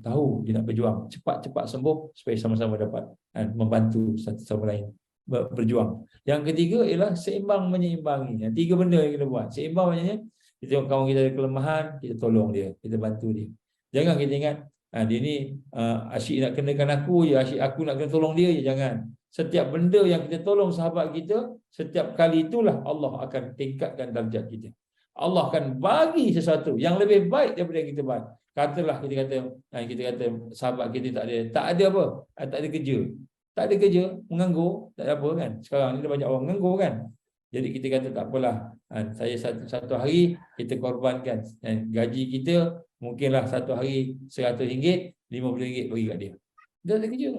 tahu dia nak berjuang cepat-cepat sembuh supaya sama-sama dapat membantu satu sama lain berjuang. Yang ketiga ialah seimbang menyeimbangi. Tiga benda yang kita buat. Seimbang maknanya kita tengok kawan kita ada kelemahan, kita tolong dia, kita bantu dia. Jangan kita ingat dia ni asyik nak kenakan aku je, asyik aku nak kena tolong dia je. Jangan. Setiap benda yang kita tolong sahabat kita, setiap kali itulah Allah akan tingkatkan darjat kita. Allah akan bagi sesuatu yang lebih baik daripada yang kita buat. Katalah kita kata sahabat kita tak ada apa? Tak ada kerja. Tak ada kerja, menganggur, tak ada apa kan. Sekarang ni dah banyak orang menganggur kan. Jadi kita kata tak apalah. Saya satu hari kita korbankan gaji kita, mungkinlah satu hari RM100, RM50 bagi kat dia. Dia tak ada kerja,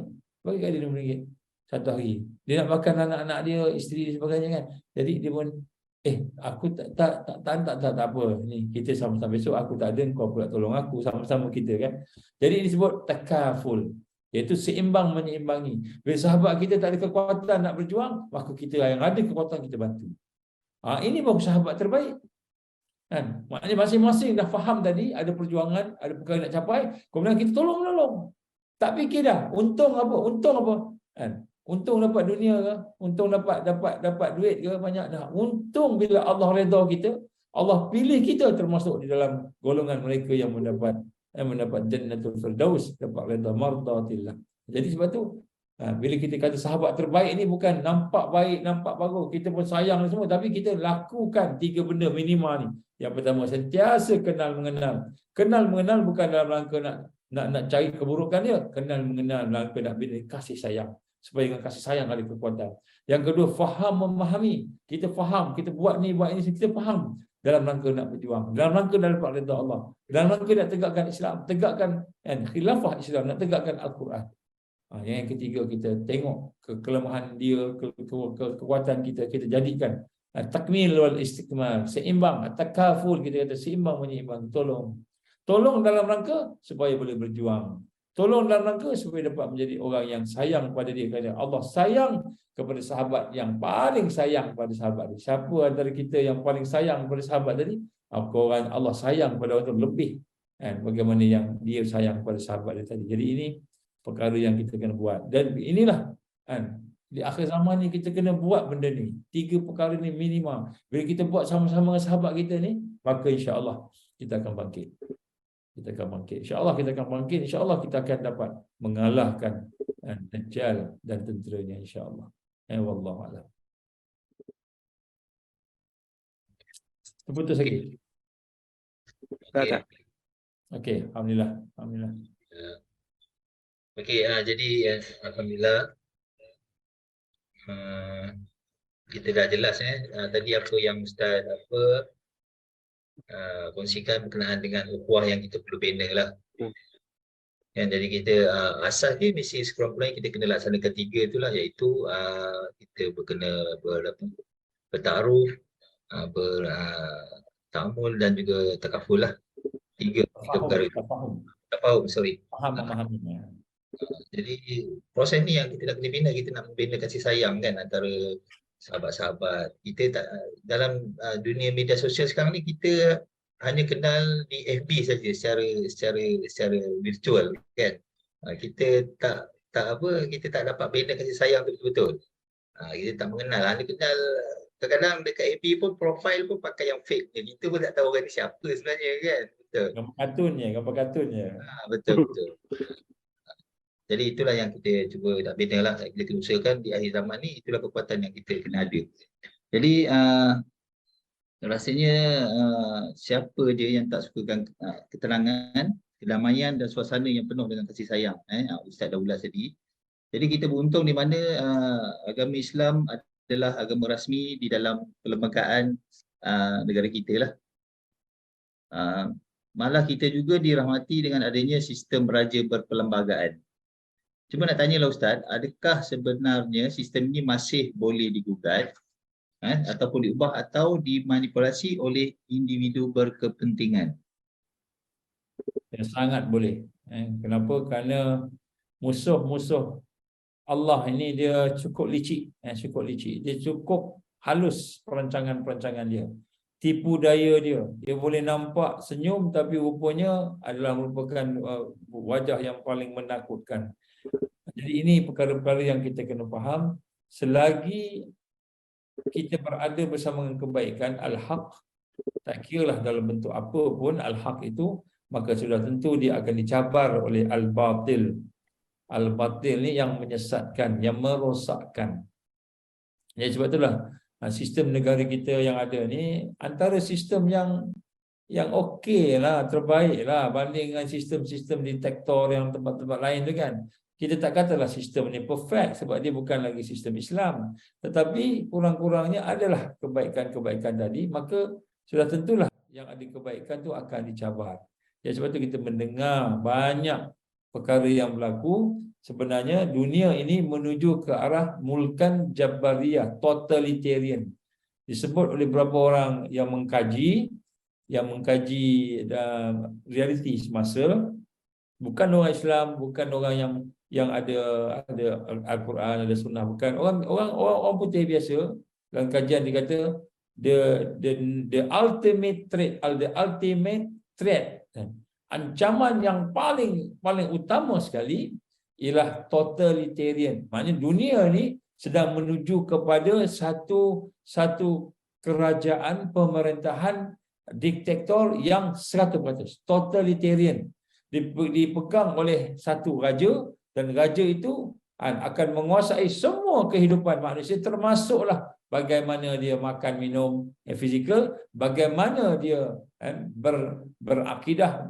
bagi kat dia RM50 satu hari. Dia nak makan anak-anak dia, isteri dan sebagainya kan. Jadi dia pun aku tak apa. Ni kita sama-sama, besok aku tak ada, kau pula tolong aku, sama-sama kita kan. Jadi ini disebut takaful, iaitu seimbang menyeimbangi. Bila sahabat kita tak ada kekuatan nak berjuang, maka kita yang ada kekuatan kita bantu. Ini baru sahabat terbaik. Kan? Maknanya masing-masing dah faham tadi, ada perjuangan, ada perkara nak capai, kemudian kita tolong-menolong. Tak fikir dah, untung apa? Kan? Untung dapat dunia ke? Untung dapat duit ke? Banyak dah. Untung bila Allah redha kita, Allah pilih kita termasuk di dalam golongan mereka yang mendapat Jannatul Firdaus, dapat redha mardatillah. Jadi sebab tu bila kita kata sahabat terbaik ni bukan nampak baik, nampak bagus, kita pun sayang semua, tapi kita lakukan tiga benda minima ni. Yang pertama, sentiasa kenal mengenal. Kenal mengenal bukan dalam rangka nak cari keburukan dia, kenal mengenal nak bina kasih sayang. Supaya dengan kasih sayang ada kekuatan. Yang kedua, faham memahami. Kita faham, kita buat ini, kita faham dalam rangka nak berjuang, dalam rangka nak dapat redha Allah, dalam rangka nak tegakkan Islam, tegakkan khilafah Islam, nak tegakkan Al-Quran. Yang ketiga, kita tengok kelemahan dia, kekuatan kita jadikan takmil wal istikmal, seimbang, takaful, kita kata seimbang menyeimbang, tolong dalam rangka supaya boleh berjuang, tolong dalam rangka supaya dapat menjadi orang yang sayang kepada dia, kerana Allah sayang kepada sahabat yang paling sayang kepada sahabat dia. Siapa antara kita yang paling sayang kepada sahabat tadi? Orang Allah sayang kepada orang itu lebih bagaimana yang dia sayang kepada sahabat dia tadi. Jadi ini perkara yang kita kena buat, dan inilah di akhir zaman ni kita kena buat benda ni. 3 perkara ni minimum. Bila kita buat sama-sama dengan sahabat kita ni, maka insya-Allah kita akan bangkit. InsyaAllah kita akan bangkit. InsyaAllah kita akan dapat mengalahkan Dajjal dan tenteranya, insyaAllah. Wallahu a'lam. Terputus lagi. Okey, alhamdulillah. Okey, jadi alhamdulillah kita dah jelas tadi apa yang Ustaz kongsikan berkenaan dengan ukhuwah yang kita perlu bina lah. Jadi kita asas dia mesti sekurang-kurangnya kita kena laksanakan 3 itulah, iaitu kita kena bertaaruf, bertamul dan juga takaful lah. 3 perkara. Tafahum, sorry. Memahaminya. Jadi proses ni yang kita nak kena bina, kita nak membina kasih sayang kan antara sahabat-sahabat. Kita tak, dalam dunia media sosial sekarang ni kita hanya kenal di FB saja secara virtual kan. Kita kita tak dapat bina kasih sayang betul-betul. Kita tak mengenal, hanya kenal kadang-kadang dekat FB pun profile pun pakai yang fake ni. Kita pun tak tahu orang ni siapa sebenarnya kan. Betul. Gambar kartunnya. Betul. Jadi itulah yang kita cuba nak bina lah. Kita kena usahakan di akhir zaman ni, itulah kekuatan yang kita kena ada. Jadi rasanya siapa dia yang tak sukakan ketenangan, kedamaian dan suasana yang penuh dengan kasih sayang. Ustaz dah ulas tadi. Jadi kita beruntung di mana agama Islam adalah agama rasmi di dalam perlembagaan negara kita lah. Malah kita juga dirahmati dengan adanya sistem raja berperlembagaan. Cuma nak tanyalah Ustaz, adakah sebenarnya sistem ini masih boleh digugat ataupun diubah atau dimanipulasi oleh individu berkepentingan? Sangat boleh. Kenapa? Kerana musuh-musuh Allah ini dia cukup licik. Dia cukup halus perancangan-perancangan dia. Tipu daya dia. Dia boleh nampak senyum tapi rupanya adalah merupakan wajah yang paling menakutkan. Jadi ini perkara-perkara yang kita kena faham. Selagi kita berada bersama dengan kebaikan, al-haq, tak kiralah dalam bentuk apa pun al-haq itu, maka sudah tentu dia akan dicabar oleh al-batil. Al-batil ni yang menyesatkan, yang merosakkan. Jadi sebab itulah sistem negara kita yang ada ni antara sistem yang okey lah, terbaik lah banding dengan sistem-sistem diktator yang tempat-tempat lain tu kan. Kita tak katalah sistem ni perfect sebab dia bukan lagi sistem Islam. Tetapi kurang-kurangnya adalah kebaikan-kebaikan tadi, maka sudah tentulah yang ada kebaikan tu akan dicabar. Jadi sebab tu kita mendengar banyak perkara yang berlaku. Sebenarnya dunia ini menuju ke arah mulkan Jabariyah, totalitarian. Disebut oleh beberapa orang yang mengkaji realiti semasa, bukan orang Islam, bukan orang yang ada Al-Quran, ada sunnah, bukan orang putih biasa. Dalam kajian dia kata the ultimate threat, ancaman yang paling utama sekali ialah totalitarian. Maknanya dunia ni sedang menuju kepada satu kerajaan pemerintahan diktator yang 100%, totalitarian. Dipegang oleh satu raja, dan raja itu akan menguasai semua kehidupan manusia, termasuklah bagaimana dia makan minum fizikal, bagaimana dia berakidah,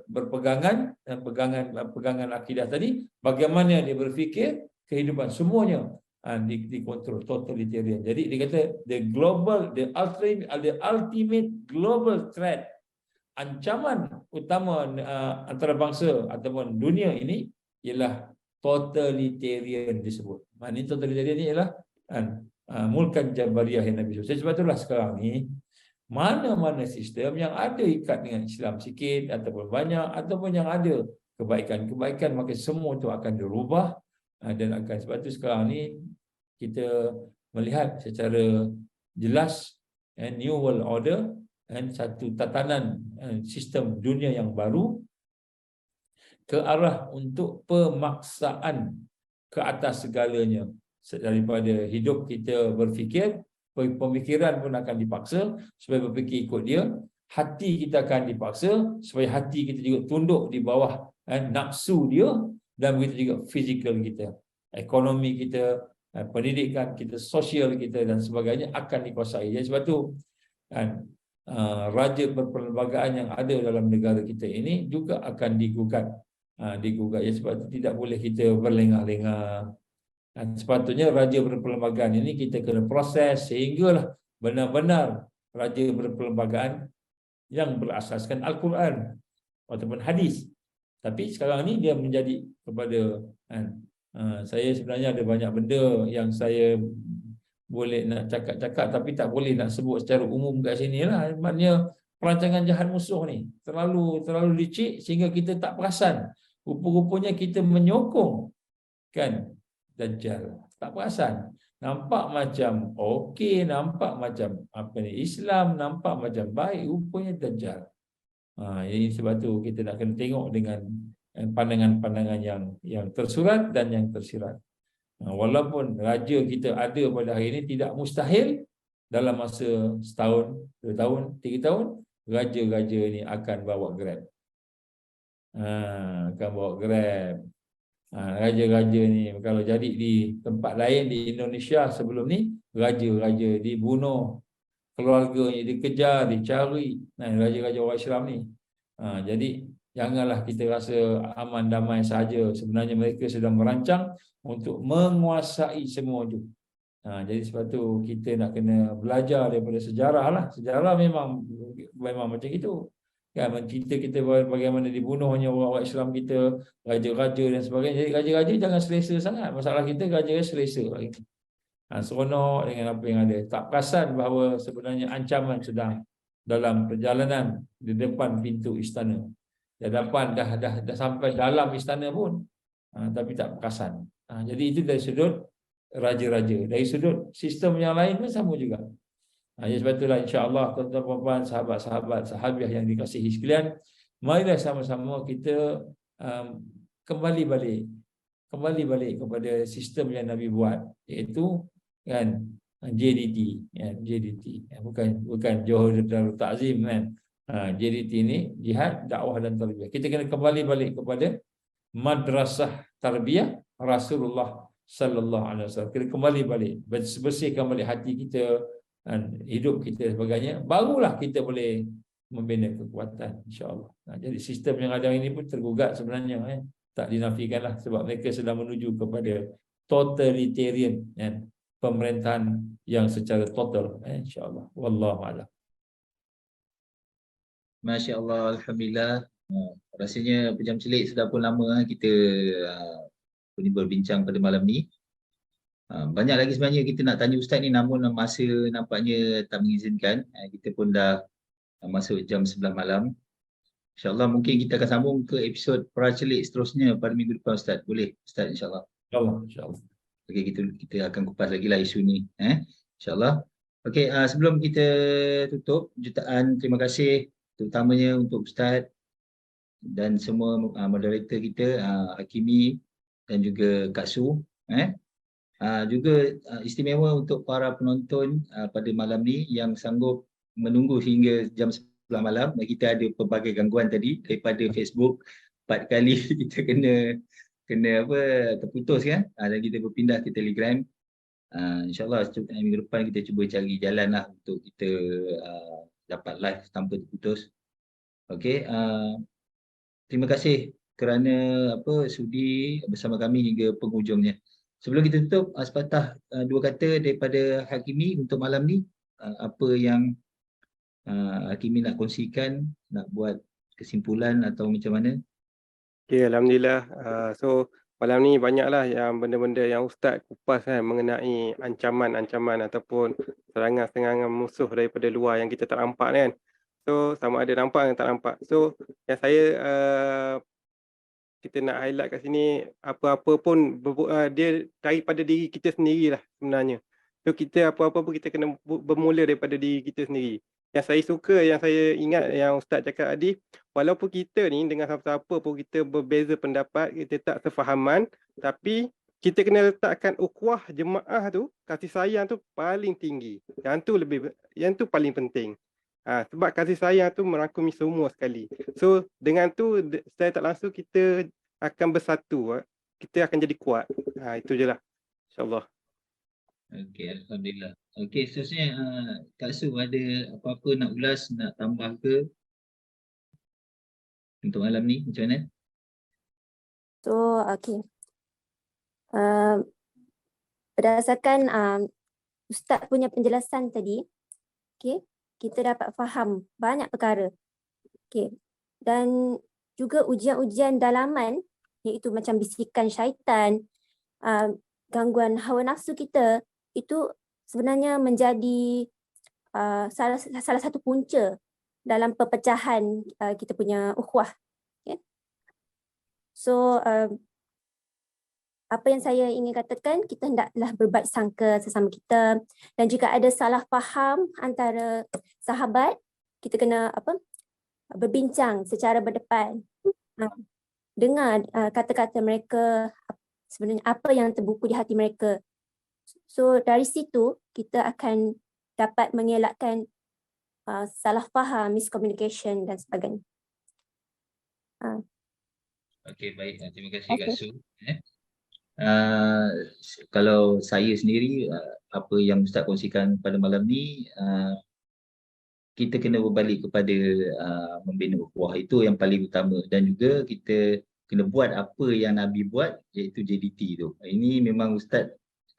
berpegangan dan pegangan akidah tadi, bagaimana dia berfikir, kehidupan semuanya dikontrol, totalitarian. Jadi dia kata the ultimate global threat, ancaman utama antarabangsa ataupun dunia ini ialah totalitarian disebut. Maknanya totalitarian ini ialah mulkan jabariyah yang Nabi sebut. Sebab itulah sekarang ni mana-mana sistem yang ada ikat dengan Islam sikit ataupun banyak, ataupun yang ada kebaikan-kebaikan, maka semua itu akan dirubah dan akan. Sebab itu sekarang ni kita melihat secara jelas New World Order satu tatanan sistem dunia yang baru ke arah untuk pemaksaan ke atas segalanya. Daripada hidup kita berfikir, pemikiran pun akan dipaksa supaya berfikir ikut dia, hati kita akan dipaksa supaya hati kita juga tunduk di bawah nafsu dia, dan begitu juga fizikal kita, ekonomi kita, pendidikan kita, sosial kita dan sebagainya akan dikuasai. Jadi sebab tu raja perperlembagaan yang ada dalam negara kita ini juga akan digugat. Ya, sebab itu tidak boleh kita berlengah-lengah. Sepatutnya raja perperlembagaan ini kita kena proses sehinggalah benar-benar raja perperlembagaan yang berasaskan Al-Quran ataupun hadis. Tapi sekarang ni dia menjadi kepada saya sebenarnya ada banyak benda yang saya boleh nak cakap-cakap tapi tak boleh nak sebut secara umum kat sini lah. Maknanya perancangan jahat musuh ni terlalu licik sehingga kita tak perasan. Rupa-rupanya kita menyokong kan Dajjal. Tak perasan. Nampak macam okey, nampak macam Islam, nampak macam baik, rupanya Dajjal. Jadi sebab tu kita nak kena tengok dengan pandangan-pandangan yang tersurat dan yang tersirat. Walaupun raja kita ada pada hari ini, tidak mustahil dalam masa setahun, 2 tahun, 3 tahun, raja-raja ini akan bawa Grab. Akan bawa Grab. Raja-raja ni kalau jadi di tempat lain di Indonesia sebelum ni, raja-raja dibunuh, keluarganya dikejar, dicari. Raja-raja orang Islam ni. Jadi janganlah kita rasa aman damai saja. Sebenarnya mereka sedang merancang untuk menguasai semua itu. Jadi sebab tu kita nak kena belajar daripada sejarah lah. Sejarah memang macam itu. Kan, mencerita kita bagaimana dibunuhnya orang-orang Islam kita, raja-raja dan sebagainya. Jadi raja-raja jangan selesa sangat. Masalah kita raja selesa. Seronok dengan apa yang ada. Tak perasan bahawa sebenarnya ancaman sedang dalam perjalanan di depan pintu istana. Dah sampai dalam istana pun, tapi tak perasan. Jadi itu dari sudut raja-raja. Dari sudut sistem yang lain pun sama juga. Jadi sebab itulah insya-Allah tuan-tuan puan-puan, sahabat-sahabat sahabiah yang dikasihi sekalian, marilah sama-sama kita kembali balik kepada sistem yang Nabi buat, iaitu kan JDT, bukan Johor Darul Ta'zim kan. JDT ini jihad, dakwah dan tarbiyah. Kita kena kembali balik kepada madrasah tarbiyah Rasulullah sallallahu alaihi wasallam. Kita kembali balik, bersihkan balik hati kita dan hidup kita sebagainya, barulah kita boleh membina kekuatan insya-Allah. Jadi sistem yang ada ini pun tergugat sebenarnya, tak dinafikanlah, sebab mereka sedang menuju kepada totalitarian pemerintahan yang secara total insya-Allah. Wallahu a'lam. Masya-Allah, alhamdulillah. Rasanya pejam celik sudah pun lama kita berbincang pada malam ni. Banyak lagi sebenarnya kita nak tanya Ustaz ni, namun masa nampaknya tak mengizinkan. Kita pun dah masuk jam 11 malam. InsyaAllah mungkin kita akan sambung ke episod Pracelik seterusnya pada minggu depan Ustaz. Boleh Ustaz insyaAllah? InsyaAllah. Okey, kita akan kupas lagi lah isu ni. InsyaAllah. Okey, sebelum kita tutup, jutaan terima kasih terutamanya untuk Ustaz dan semua moderator kita, Hakimi dan juga Kak Su. Juga istimewa untuk para penonton pada malam ni yang sanggup menunggu hingga jam 11 malam. Kita ada pelbagai gangguan tadi daripada Facebook, 4 kali kita kena terputus kan, dan kita berpindah ke Telegram. InsyaAllah minggu depan kita cuba cari jalan lah untuk kita dapat live tanpa terputus. Okey, terima kasih kerana sudi bersama kami hingga penghujungnya. Sebelum kita tutup, sepatah dua kata daripada Hakimi untuk malam ni, apa yang Hakimi nak kongsikan, nak buat kesimpulan atau macam mana? Okay, Alhamdulillah. So malam ni banyaklah yang benda-benda yang Ustaz kupas kan, mengenai ancaman-ancaman ataupun serangan-serangan musuh daripada luar yang kita tak nampak kan. So sama ada nampak atau tak nampak. So yang saya kita nak highlight kat sini, apa-apa pun dia daripada diri kita sendirilah sebenarnya. So kita apa-apa pun kita kena bermula daripada diri kita sendiri. Yang saya suka, yang saya ingat yang Ustaz cakap tadi, walaupun kita ni dengan siapa-siapa pun kita berbeza pendapat, kita tak sefahaman, tapi kita kena letakkan ukhuwah jemaah tu, kasih sayang tu paling tinggi. Yang tu paling penting. Sebab kasih sayang tu merangkumi semua sekali. So dengan tu saya tak langsung kita akan bersatu. Kita akan jadi kuat. Itu je lah. InsyaAllah. Okey, Alhamdulillah. Okey, seterusnya Kak Su ada apa-apa nak ulas, nak tambah ke untuk malam ni? Macam mana? So, okay. Berdasarkan Ustaz punya penjelasan tadi, okay, kita dapat faham banyak perkara. Okay. Dan juga ujian-ujian dalaman, iaitu macam bisikan syaitan, gangguan hawa nafsu kita, itu sebenarnya menjadi salah satu punca dalam perpecahan kita punya ukhuwah. Okay. So, apa yang saya ingin katakan, kita hendaklah berbaik sangka sesama kita, dan jika ada salah faham antara sahabat, kita kena berbincang secara berdepan. Dengar kata-kata mereka, sebenarnya apa yang terbuku di hati mereka. So dari situ kita akan dapat mengelakkan salah faham, miscommunication dan sebagainya. Okey, baik. Terima kasih Kak Su. Kalau saya sendiri, apa yang Ustaz kongsikan pada malam ni, kita kena berbalik kepada membina ukhuwah, itu yang paling utama, dan juga kita kena buat apa yang Nabi buat, iaitu JDT tu. Ini memang Ustaz,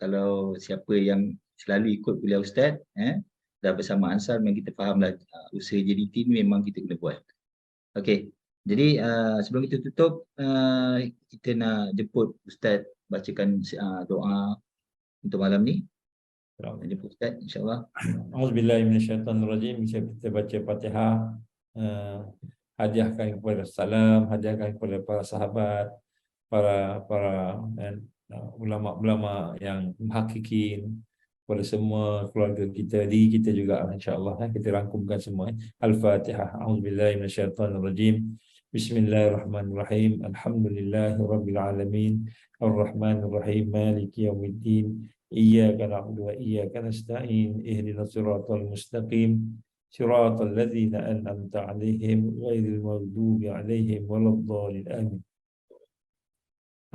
kalau siapa yang selalu ikut kuliah Ustaz dah bersama Ansar, memang kita fahamlah usaha JDT ni memang kita kena buat. Okey, jadi sebelum kita tutup, kita nak jemput Ustaz bacakan doa untuk malam ni. Jemput Ustaz, insyaAllah. Auzubillahi minasyaitanirrajim. Kita baca Fatihah, hadiahkan kepada salam, hadiahkan kepada para sahabat, para ulama-ulama yang muhaqqiqin, kepada semua keluarga kita, diri kita juga, insya-Allah kita rangkumkan semua. Al-Fatihah. Auzubillahi minasyaitanirrajim. Bismillahirrahmanirrahim. Alhamdulillahirabbil alamin. Arrahmanirrahim. Maliki yaumiddin. Iyyaka na'budu wa iyyaka nasta'in. Ihdinas siratal mustaqim. Siratal ladzina an'amta 'alaihim ghairil maghdubi 'alaihim waladdallin. Amin.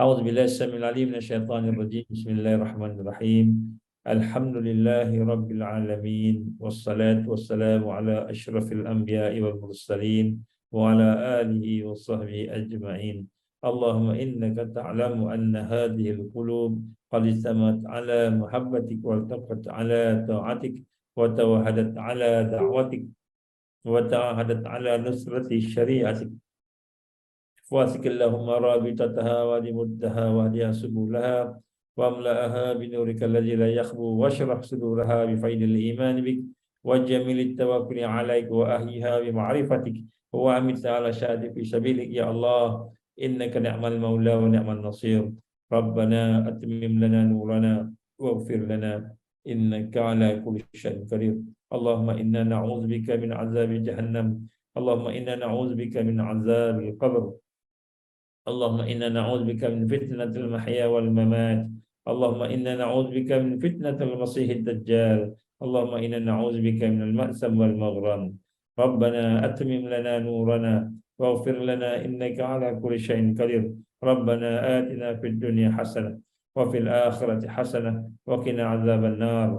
A'udzubillahi samil 'alim minasyaitonir rajim. Bismillahirrahmanirrahim. Alhamdulillahi rabbil alamin. Wassalatu wassalamu ala asyrafil anbiya'i wal mursalin wa ala alihi wa sahbihi ajma'in. Allahumma innaka ta'lamu anna hadhihi al-qulub qad istamat ala muhabbatik wa taqat ala ta'atik wa tawahadat ala da'watik wa ta'ahadat ala nusrati syari'atik. Wasik Allahumma rabitataha wa dimuddaha wa hadiya subulaha wa amla'aha binurika alladhi la yakhbu wa syrah suduraha bifaidil iman bik wa jamilil tawakkuli alaik wa ahyiha bima'rifatik wa amit ala syahadi fi sabilik. Ya Allah, innaka ni'mal maula wa ni'mal nasir. Rabbana atmim lana nurana waghfir lana innaka ala kulli syai'in qadir. Allahumma inna na'udzubika min azabi jahannam. Allahumma inna na'udzubika min azabil qabr. Allahumma inna na'udzubika min fitnatil mahya wal mamat. Allahumma inna na'udzubika min fitnatil masiihid dajjal. Allahumma inna na'udzubika minal ma'sam wal maghram. Rabbana atmim lana nurana waghfir lana innaka ala kulli syai'in qadir. Rabbana atina fid dunya hasanah وفي الآخرة حسنة وقنا عذاب النار.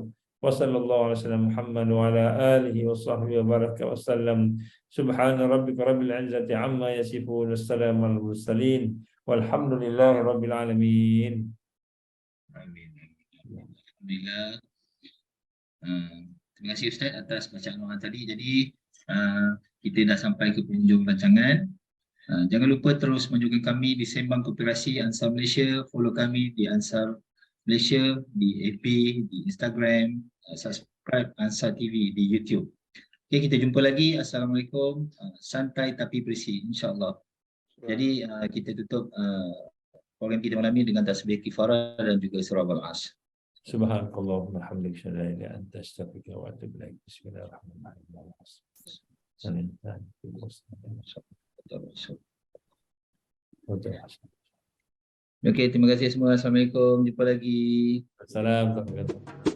وصلى الله على سيدنا محمد وعلى آله وصحبه وبارك وسلم. سبحان ربك رب العزة عما يصفون والسلام على المرسلين والحمد لله رب العالمين. Amin. Alhamdulillah. Terima kasih Ustaz atas bacaan doa tadi. Jadi kita dah sampai ke penghujung rancangan. Jangan lupa terus menunjukkan kami di Sembang Koperasi Ansar Malaysia. Follow kami di Ansar Malaysia, di FB, di Instagram, subscribe Ansar TV di YouTube. Okay, kita jumpa lagi. Assalamualaikum. Santai tapi bersih, insyaAllah. Jadi kita tutup program kita malam ini dengan tasbih kifarah dan juga surah Al-Asr. Subhanakallahumma hamdika asyhadu an la ilaha illa anta astaghfiruka wa atubu ilaik. Bismillahirrahmanirrahim. Okey, terima kasih semua. Assalamualaikum. Jumpa lagi. Assalamualaikum.